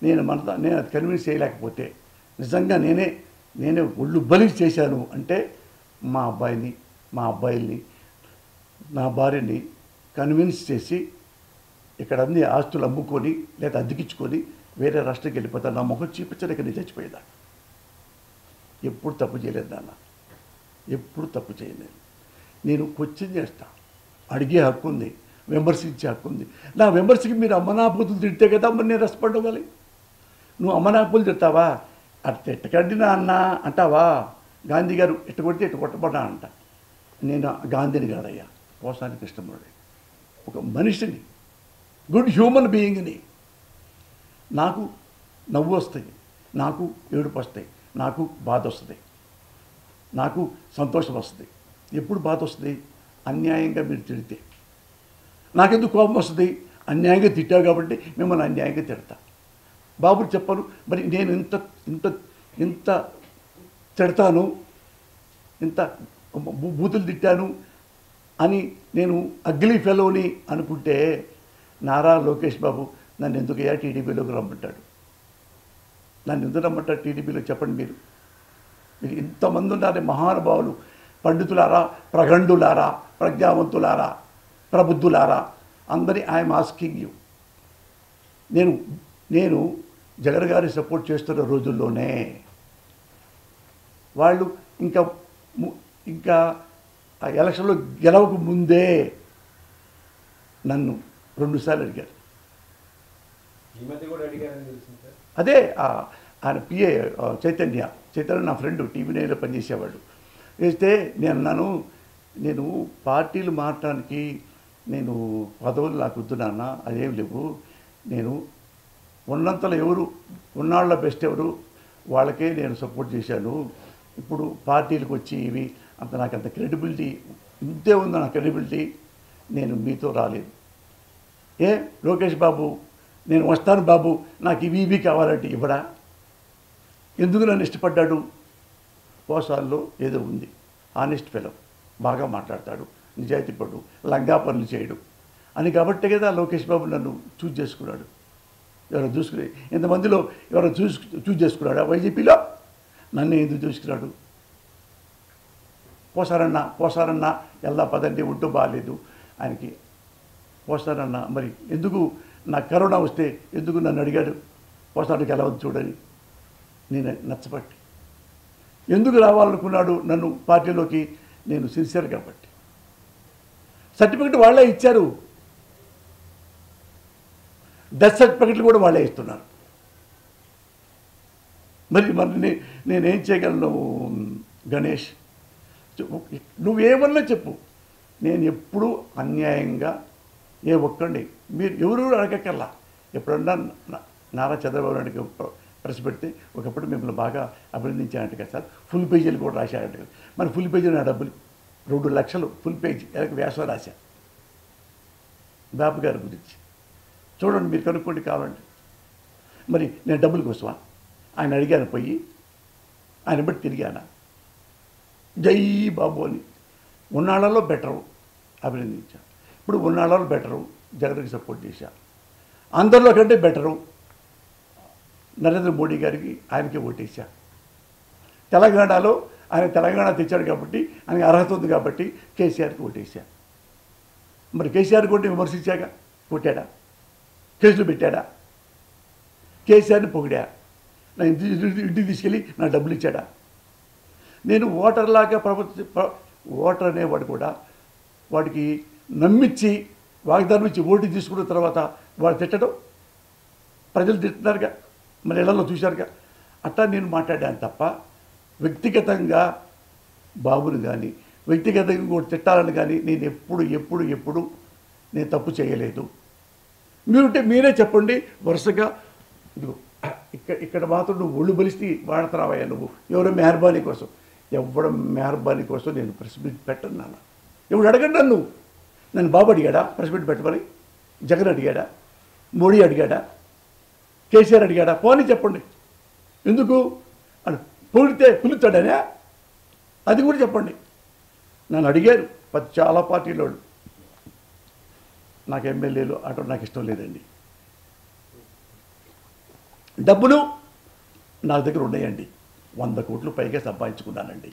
నేను అది కన్విన్స్ చేయలేకపోతే నిజంగా నేనే ఒళ్ళు బలి చేశాను అంటే మా అబ్బాయిల్ని నా భార్యని కన్విన్స్ చేసి ఇక్కడ అన్ని ఆస్తులు అమ్ముకొని లేదా అద్దెకించుకొని వేరే రాష్ట్రానికి వెళ్ళిపోతాను. నా ముఖం చూపించలేక నేను చచ్చిపోయేదాన్ని. ఎప్పుడు తప్పు చేయలేదు నాన్న, ఎప్పుడు తప్పు చేయలేదు. నేను క్వశ్చన్ చేస్తా, అడిగే హక్కు ఉంది, విమర్శించే హక్కు ఉంది. నా విమర్శకి మీరు అమ్మనాపుతులు తిడితే కదా మరి నేను రెస్పాండ్ అవ్వాలి. నువ్వు అమ్మనాపులు తిడతావా, అది తిట్టకండి నా అన్న అంటావా? గాంధీ గారు ఎట్టు కొడితే ఎట్టు కొట్టబడ్డా అంట. నేను గాంధీని కాదయ్యా, పోసాని కృష్ణమురళి ఒక మనిషిని, గుడ్ హ్యూమన్ బీయింగ్ని. నాకు నవ్వు వస్తాయి, నాకు ఏడుపు వస్తాయి, నాకు బాధ వస్తుంది, నాకు సంతోషం వస్తుంది. ఎప్పుడు బాధ వస్తుంది? అన్యాయంగా మీరు తిడితే. నాకెందుకు కోపం వస్తుంది? అన్యాయంగా తిట్టావు కాబట్టి మిమ్మల్ని అన్యాయంగా తిడతా. బాబుని చెప్పను మరి నేను ఇంత ఇంత ఇంత తిడతాను, ఇంత బూతులు తిట్టాను అని నేను అగ్లీ ఫెలోని అనుకుంటే నారా లోకేష్ బాబు నన్ను ఎందుకయ్యా టీడీపీలోకి రమ్మంటాడు? నన్ను ఎందుకు రమ్మంటాడు టీడీపీలో? చెప్పండి మీరు. మీరు ఇంతమంది ఉన్నారే మహానుభావులు, పండితులారా, ప్రగండులారా, ప్రజ్ఞావంతులారా, ప్రబుద్ధులారా, అందరి ఐఎమ్ ఆస్కింగ్ యూ. నేను జగన్ గారి సపోర్ట్ చేస్తున్న రోజుల్లోనే వాళ్ళు ఇంకా ఆ ఎలక్షన్లో గెలవక ముందే నన్ను 2 సార్లు అడిగారు. ఈ మధ్య కూడా అడిగారని తెలిసింది సార్. అదే ఆయన పిఏ చైతన్య నా ఫ్రెండ్ టీవీ నైన్లో పనిచేసేవాడు. వేస్తే నేను అన్నాను, నేను పార్టీలు మారటానికి నేను పదవులు నాకు వద్దు నాన్న, అదేం లేవు. నేను ఉన్నంతలో ఎవరు ఉన్నాళ్ళ బెస్ట్ ఎవరు వాళ్ళకే నేను సపోర్ట్ చేశాను. ఇప్పుడు పార్టీలకు వచ్చి ఇవి నాకు అంత క్రెడిబిలిటీ ఇంతే ఉందో నా క్రెడిబిలిటీ. నేను మీతో రాలేదు. లోకేష్ బాబు నేను వస్తాను బాబు, నాకు ఇవి కావాలంటే ఇవ్వడా? ఎందుకు నన్ను ఇష్టపడ్డాడు? పోసాల్లో ఏదో ఉంది, ఆనెస్ట్ ఫెలో, బాగా మాట్లాడతాడు, నిజాయితీపడు, లంగా పనులు చేయడు అని కాబట్టే కదా లోకేష్ బాబు నన్ను చూజ్ చేసుకున్నాడు. ఎవరో చూసుకుని ఇంతమందిలో ఎవరో చూజ్ చేసుకున్నాడు ఆ వైజీపీలో? నన్ను ఎందుకు చూసుకున్నాడు? పోసారన్నా ఎలా పదండి ఒంటూ బాగాలేదు ఆయనకి. పోసారన్నా మరి ఎందుకు నాకు కరోనా వస్తే ఎందుకు నన్ను అడిగాడు పోసారికి ఎలా ఉంది చూడని? నేను నచ్చబట్టి. ఎందుకు రావాలనుకున్నాడు నన్ను పార్టీలోకి? నేను సిన్సియర్ కాబట్టి. సర్టిఫికెట్ వాళ్ళే ఇచ్చారు, డెత్ సర్టిఫికెట్లు కూడా వాళ్ళే ఇస్తున్నారు. మరి నేనేం చేయగలను గణేష్? నువ్వేమన్నా చెప్పు, నేను ఎప్పుడూ అన్యాయంగా ఏ ఒక్కడిని మీరు ఎవరు అడగక్కర్లా. ఎప్పుడన్నా నారా చంద్రబాబు నాయుడికి ప్రెస్ పెడితే ఒకప్పుడు మిమ్మల్ని బాగా అభినందించానంట కదా సార్, ఫుల్ పేజీలు కూడా రాశాడంట కదా. మరి ఫుల్ పేజీలు నా డబ్బులు 2 లక్షలు ఫుల్ పేజీ వ్యాసం రాశా బాబు గారి గురించి. చూడండి, మీరు కనుక్కోండి కావాలండి. మరి నేను డబ్బుల కోసమా? ఆయన అడిగాను పోయి, ఆయన బట్టి తిరిగాను, జై బాబు అని. ఉన్నాళ్ళలో బెటరు అభినందించాను. ఇప్పుడు ఉన్నాళ్ళలో బెటరు జగన్కి సపోర్ట్ చేశా. అందరిలో కంటే బెటరు నరేంద్ర మోడీ గారికి, ఆయనకే ఓటేశా. తెలంగాణలో ఆయన తెలంగాణ తెచ్చాడు కాబట్టి, ఆయనకి అర్హత ఉంది కాబట్టి కేసీఆర్కి ఓటేశా. మరి కేసీఆర్ కొట్టి విమర్శించాక కొట్టాడా? కేసులు పెట్టాడా? కేసీఆర్ని పొగిడా, నా ఇంటికి తీసుకెళ్ళి నా డబ్బులు ఇచ్చాడా? నేను ఓటర్లాగా ఓటర్ అనేవాడు కూడా వాడికి నమ్మించి వాగ్దానం ఇచ్చి ఓటు తీసుకున్న తర్వాత వాడు తిట్టడం ప్రజలు తిట్టున్నారుగా, మరి ఇళ్లలో చూశారుగా. అట్టా నేను మాట్లాడాను తప్ప వ్యక్తిగతంగా బాబుని కానీ వ్యక్తిగతంగా కూడా తిట్టాలని కానీ నేను ఎప్పుడు నేను తప్పు చేయలేదు. మీరుంటే మీరే చెప్పండి. వరుసగా ఇదిగో ఇక్కడ మాత్రం నువ్వు ఒళ్ళు బలిసి వాడుతున్నావయ్యా నువ్వు ఎవరో మెహర్బానీ కోసం. ఎవడ మెహర్బానీ కోసం నేను ప్రెస్ మీట్ పెట్టను నాన్న. ఎవడు అడగండి నన్ను బాబు అడిగాడా ప్రెస్ మీట్ పెట్టమని? జగన్ అడిగాడా? మోడీ అడిగాడా? కేసీఆర్ అడిగాడా? పోనీ చెప్పండి. ఎందుకు అని పొగిడితే పిలుస్తాడనే అది కూడా చెప్పండి. నన్ను అడిగారు చాలా పార్టీలో నాకు ఎమ్మెల్యేలు అటు నాకు ఇష్టం లేదండి. డబ్బులు నా దగ్గర ఉన్నాయండి. 100 కోట్లు పైగా సంపాదించుకున్నానండి.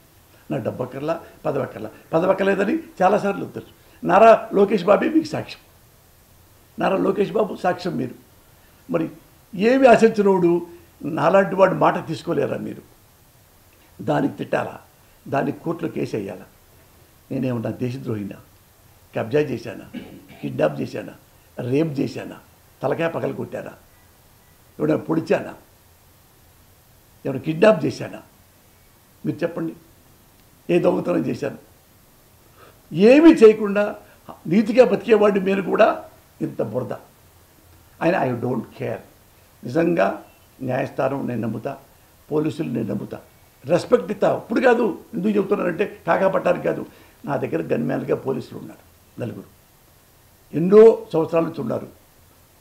నా డబ్బక్కర్లా పదవక్కర్లేదని చాలాసార్లు తెలుసు. నారా లోకేష్ బాబే మీకు సాక్ష్యం. నారా లోకేష్ బాబు సాక్ష్యం మీరు. మరి ఏమి ఆశించినోడు నాలాంటి వాడు మాట తీసుకోలేరా మీరు? దానికి తిట్టాలా? దానికి కోర్టులో కేసు వేయాలా? నేనేమన్నా దేశద్రోహినా? కబ్జా చేశానా? కిడ్నాప్ చేశానా? రేప్ చేశానా? తలకాయ పగలు కొట్టానా? ఎవరైనా పొడిచానా? ఎవరైనా కిడ్నాప్ చేశానా? మీరు చెప్పండి. ఏ దొంగతనం చేశాను? ఏమీ చేయకుండా నీతిగా బతికేవాడిని మీరు కూడా ఇంత బురద. ఆయన ఐ డోంట్ కేర్. నిజంగా న్యాయస్థానం నేను నమ్ముతా, పోలీసులు నేను నమ్ముతా, రెస్పెక్ట్ ఇస్తా. ఇప్పుడు కాదు, ఎందుకు చెబుతున్నానంటే కాకాపట్టానికి కాదు. నా దగ్గర గన్మ్యాన్గా పోలీసులు ఉన్నారు 4. ఎన్నో సంవత్సరాల నుంచి ఉన్నారు.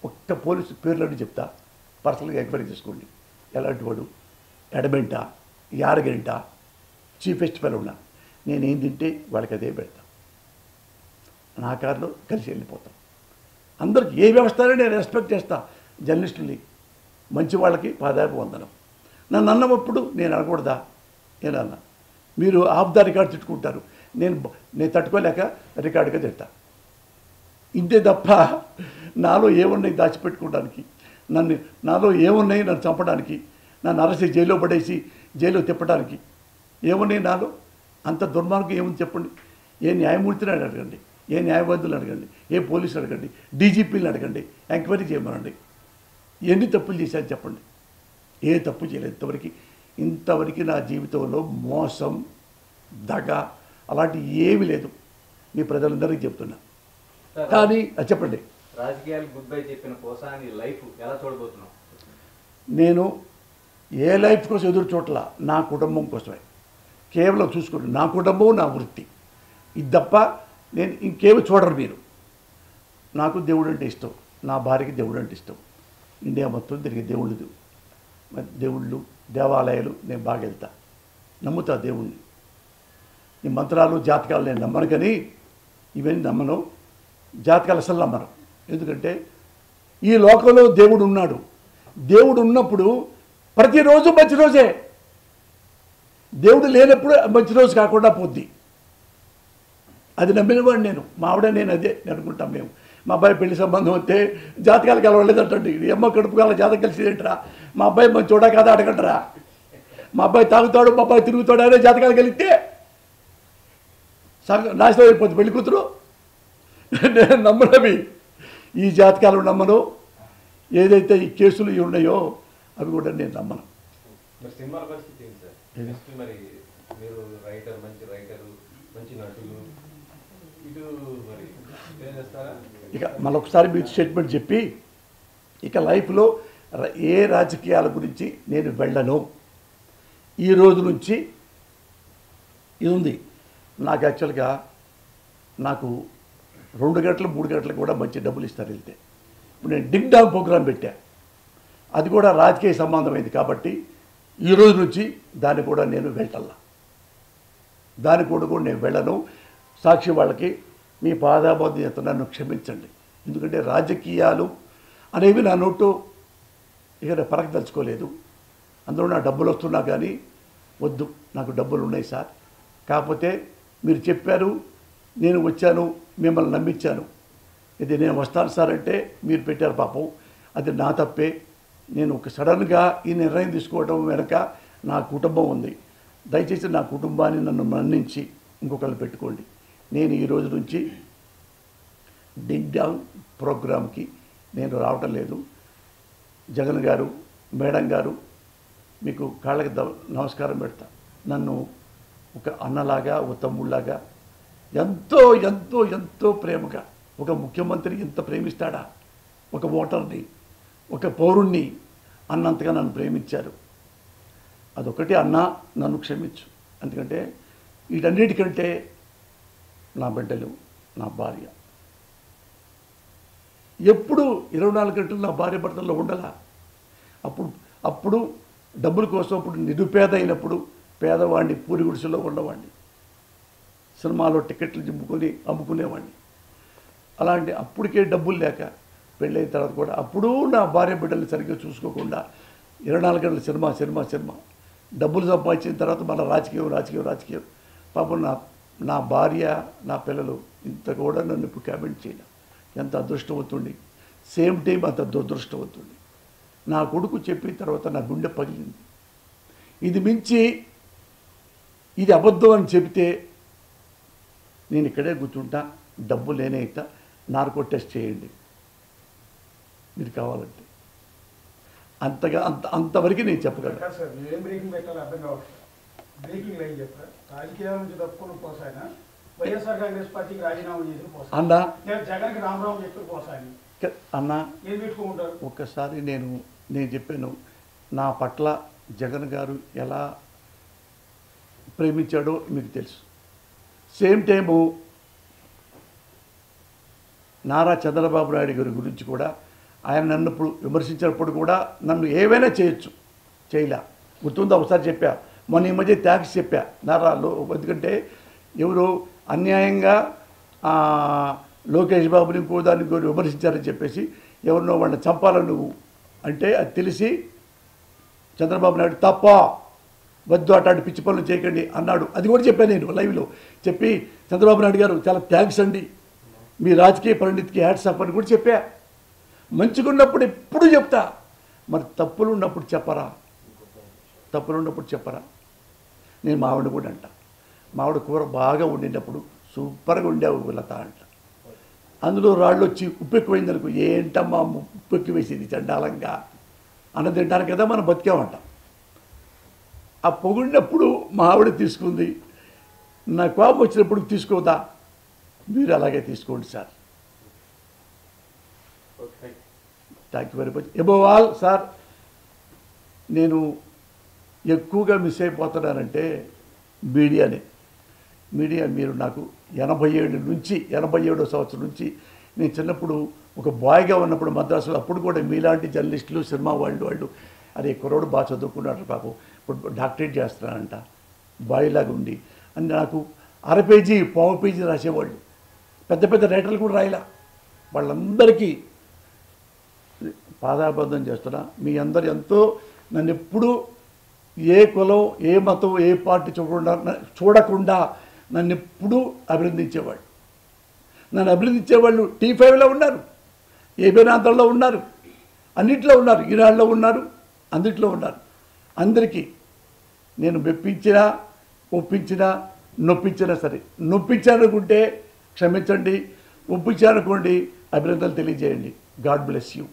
ఒక్క పోలీసు పేర్లని చెప్తా, పర్సనల్గా ఎంక్వైరీ చేసుకోండి. ఎలాంటి వాడు? ఎడబెంటా, యారగంట, చీఫెస్ట్ ఫెలో ఉన్నా. నేనేం తింటే వాళ్ళకి అదే పెడతా. నా కారులో కలిసి వెళ్ళిపోతాం. అందరికి ఏ వ్యవస్థనే నేను రెస్పెక్ట్ చేస్తా. జర్నలిస్టుల్ని, మంచి వాళ్ళకి పాదాపు వందనం. నన్ను అన్నప్పుడు నేను అనకూడదా? నేనన్నా. మీరు ఆఫ్ ద రికార్డ్ తిట్టుకుంటారు. నేను తట్టుకోలేక రికార్డుగా తిడతా. ఇంతే తప్ప నాలో ఏమున్నాయి దాచిపెట్టుకోవడానికి, నాలో ఏమున్నాయి నన్ను చంపడానికి, నన్ను అరెస్ట్ జైల్లో పడేసి జైల్లో తిప్పడానికి ఏమున్నాయి నాలో? అంత దుర్మార్గం ఏముంది చెప్పండి? ఏ న్యాయమూర్తిని అడగండి, ఏ న్యాయవాదులు అడగండి, ఏ పోలీసులు అడగండి, డీజీపీని అడగండి, ఎంక్వైరీ చేయమనండి. ఎన్ని తప్పులు చేశాను చెప్పండి? ఏ తప్పు చేయలేదు ఇంతవరకు నా జీవితంలో మోసం, దగ అలాంటి ఏమీ లేదు. మీ ప్రజలందరికీ చెప్తున్నా. కానీ చెప్పండి. రాజకీయాలు గుడ్ బై చెప్పిన పోసాని లైఫ్ ఎలా చూడబోతున్నాం? నేను ఏ లైఫ్ కోసం ఎదురు చూడలా, నా కుటుంబం కోసమే. కేవలం చూసుకోండి, నా కుటుంబం, నా వృత్తి, ఇది తప్ప నేను ఇంకేమి చూడరు మీరు. నాకు దేవుడు అంటే ఇష్టం, నా భార్యకి దేవుడు అంటే ఇష్టం. ఇండియా మొత్తం తిరిగి దేవుళ్ళు దేవాలయాలు నేను బాగా వెళ్తా, నమ్ముతా దేవుణ్ణి. ఈ మంత్రాలు జాతకాలు నేను నమ్మను, కానీ ఇవన్నీ నమ్మను. జాతకాలు అసలు నమ్మను. ఎందుకంటే ఈ లోకంలో దేవుడు ఉన్నాడు. దేవుడు ఉన్నప్పుడు ప్రతిరోజు మంచి రోజే. దేవుడు లేనప్పుడు మంచి రోజు కాకుండా పోద్ది. అది నమ్మినవాడు నేను, మా ఆవిడ నేను అదే అనుకుంటాం మేము. మా అబ్బాయి పెళ్లి సంబంధం వస్తే జాతకాలు కలవలేదంటండి. ఇది అమ్మ కడుపు కాల జాతకం కలిసిదేంటరా? మా అబ్బాయి మంచి చూడా కదా అడగంటారా? మా అబ్బాయి తాగుతాడు, మా అబ్బాయి తిరుగుతాడు అనే జాతకాలు కలిగితే నాశనం అయిపోతుంది పెళ్లి కూతురు. నేను నమ్మనవి ఈ జాతకాలు నమ్మను. ఏదైతే ఈ కేసులు ఉన్నాయో అవి కూడా నేను నమ్మను. మరి సినిమాల పరిస్థితి ఏంటి సార్? నెక్స్ట్ మరి మీరు మంచి రైటరు, మంచి నటులు, ఇటు మరి ఏం చేస్తారా? ఇక మరొకసారి మీకు స్టేట్మెంట్ చెప్పి, ఇక లైఫ్లో ఏ రాజకీయాల గురించి నేను వెళ్ళను. ఈ రోజు నుంచి ఇది ఉంది. నాకు యాక్చువల్గా నాకు 2 గంటలు 3 గంటలకు కూడా మంచి డబ్బులు ఇస్తారు వెళ్తే. ఇప్పుడు నేను డింగ్ డాంగ్ ప్రోగ్రాం పెట్టా, అది కూడా రాజకీయ సంబంధమైంది కాబట్టి ఈ రోజు నుంచి దాన్ని కూడా నేను వెళ్ళాల. దాని కూడా నేను వెళ్ళను. సాక్షి వాళ్ళకి మీ పాదాబోధ నన్ను క్షమించండి. ఎందుకంటే రాజకీయాలు అనేవి నా నోటు ఇక పరకదలుచుకోలేదు. అందులో నా డబ్బులు వస్తున్నా కానీ వద్దు, నాకు డబ్బులు ఉన్నాయి సార్. కాకపోతే మీరు చెప్పారు, నేను వచ్చాను, మిమ్మల్ని నమ్మించాను. ఇది నేను వస్తాను సార్ అంటే మీరు పెట్టారు పాపం, అది నా తప్పే. నేను ఒక సడన్గా ఈ నిర్ణయం తీసుకోవడం వెనక నా కుటుంబం ఉంది. దయచేసి నా కుటుంబాన్ని నన్ను మన్నించి ఇంకొకరు పెట్టుకోండి. నేను ఈ రోజు నుంచి డింగ్ డాంగ్ ప్రోగ్రామ్కి నేను రావటం లేదు. జగన్ గారు, మేడం గారు, మీకు కాళ్ళకి నమస్కారం పెడతా. నన్ను ఒక అన్నలాగా, ఒక తమ్ముళ్ళలాగా ఎంతో ఎంతో ఎంతో ప్రేమగా, ఒక ముఖ్యమంత్రి ఎంత ప్రేమిస్తాడా ఒక ఓటర్ని, ఒక పౌరుణ్ణి అన్నంతగా నన్ను ప్రేమించారు. అదొకటి అన్న నన్ను క్షమించు. ఎందుకంటే వీటన్నిటికంటే నా బిడ్డలు, నా భార్య ఎప్పుడు 24 గంటలు నా భార్య భర్తల్లో ఉండాలా. అప్పుడు డబ్బుల కోసం అప్పుడు నిరుపేద అయినప్పుడు పేదవాడిని పూరి గుడిసెలో ఉన్నవాడిని, సినిమాలో టికెట్లు అమ్ముకునేవాడిని. అలాంటి అప్పటికే డబ్బులు లేక పెళ్ళైన తర్వాత కూడా అప్పుడు నా భార్య బిడ్డల్ని సరిగ్గా చూసుకోకుండా 24 గంటల సినిమా డబ్బులు సంపాదించిన తర్వాత మళ్ళీ రాజకీయం. పాపం నా భార్య నా పిల్లలు ఇంత కూడా నన్ను ఇప్పుడు కామెంట్ చేయడం ఎంత అదృష్టవంతుడి, సేమ్ టైం అంత దురదృష్టవంతుడి. నా కొడుకు చెప్పిన తర్వాత నా గుండె పగిలింది. ఇది మించి ఇది అబద్ధం అని చెబితే నేను ఇక్కడే కూర్చుంటా, డబ్బు లేనైతే నార్కో టెస్ట్ చేయండి మీరు కావాలంటే. అంతవరకు నేను చెప్పగలను. సార్ ఏం బ్రేకింగ్ పెట్టాలో అర్థం కావట్లేదు. బ్రేకింగ్ లైన్ చెప్తారా? రాజకీయాల నుంచి తప్పుకుని పోసాయన వైఎస్ఆర్ కాంగ్రెస్ పార్టీకి రాజీనామా చేసిన పోసాయి అన్నా, జగన్కి రామరావు చెప్పి పోసాయని అన్నా ఏం పెట్టుకుంటారు? ఒక్కసారి నేను చెప్పాను, నా పట్ల జగన్ గారు ఎలా ప్రేమించాడో మీకు తెలుసు. సేమ్ టైము నారా చంద్రబాబు నాయుడు గారి గురించి కూడా ఆయన నన్ను ఇప్పుడు విమర్శించినప్పుడు కూడా నన్ను ఏవైనా చేయొచ్చు, చేయలే. గుర్తుందా ఒకసారి చెప్పా, మొన్న ఈ మధ్య థ్యాంక్స్ చెప్పా నారాలో. ఎందుకంటే ఎవరు అన్యాయంగా లోకేష్ బాబుని ఇంకో దాన్ని విమర్శించారని చెప్పేసి ఎవరినో వాళ్ళని చంపాలని నువ్వు అంటే అది తెలిసి చంద్రబాబు నాయుడు తప్ప, వద్దు అట్లాంటి పిచ్చి పనులు చేయకండి అన్నాడు. అది కూడా చెప్పాను నేను లైవ్లో. చెప్పి చంద్రబాబు నాయుడు గారు చాలా థ్యాంక్స్ అండి, మీ రాజకీయ పరిణితికి హ్యాట్స్ ఆఫ్ అని కూడా చెప్పా. మంచిగా ఉన్నప్పుడు ఎప్పుడు చెప్తా, మరి తప్పులు ఉన్నప్పుడు చెప్పరా. నేను మావిడ కూడా అంట, మావిడ కూర బాగా వండినప్పుడు సూపర్గా ఉండేవు లత అంట. అందులో రాళ్ళు వచ్చి ఉప్పు ఎక్కువైంది అనుకో, ఏంటమ్మా ఉప్పు ఎక్కువ వేసేది చండాలంగా అన్న తింటాను కదా మనం బతికామంట. ఆ పొగిడినప్పుడు మా ఆవిడ తీసుకుంది, నా కోపం వచ్చినప్పుడు తీసుకోదా, మీరు అలాగే తీసుకోండి sir. Thank you very much. Above all sir, నేను ఎక్కువగా మిస్ అయిపోతున్నానంటే మీడియా మీరు నాకు 87వ సంవత్సరం నుంచి, నేను చిన్నప్పుడు ఒక బాయ్గా ఉన్నప్పుడు మద్రాసులో, అప్పుడు కూడా మీలాంటి జర్నలిస్టులు సినిమా వాళ్ళు అరే కుర్రోడు బాగా చదువుకున్నాడు పాపం, ఇప్పుడు డాక్టరేట్ చేస్తున్నానంట బాయ్లాగా ఉండి అని నాకు అరపేజీ పావు పేజీ రాసేవాళ్ళు. పెద్ద రైటర్లు కూడా రాయలా. వాళ్ళందరికీ పాదాబంధం చేస్తున్నా. మీ అందరు ఎంతో నన్ను ఎప్పుడూ ఏ కులం, ఏ మతం, ఏ పార్టీ చూడకుండా నన్ను ఎప్పుడూ అభినందించేవాళ్ళు. నన్ను అభినందించేవాళ్ళు T5లో ఉన్నారు, ఏబీనాథంలో ఉన్నారు, అన్నిట్లో ఉన్నారు, ఈనాడులో ఉన్నారు, అన్నిట్లో ఉన్నారు. అందరికీ నేను మెప్పించినా, ఒప్పించినా, నొప్పించినా సరే, నొప్పించానుకుంటే క్షమించండి, ఒప్పించానుకోండి అభినందనలు తెలియజేయండి. God bless you.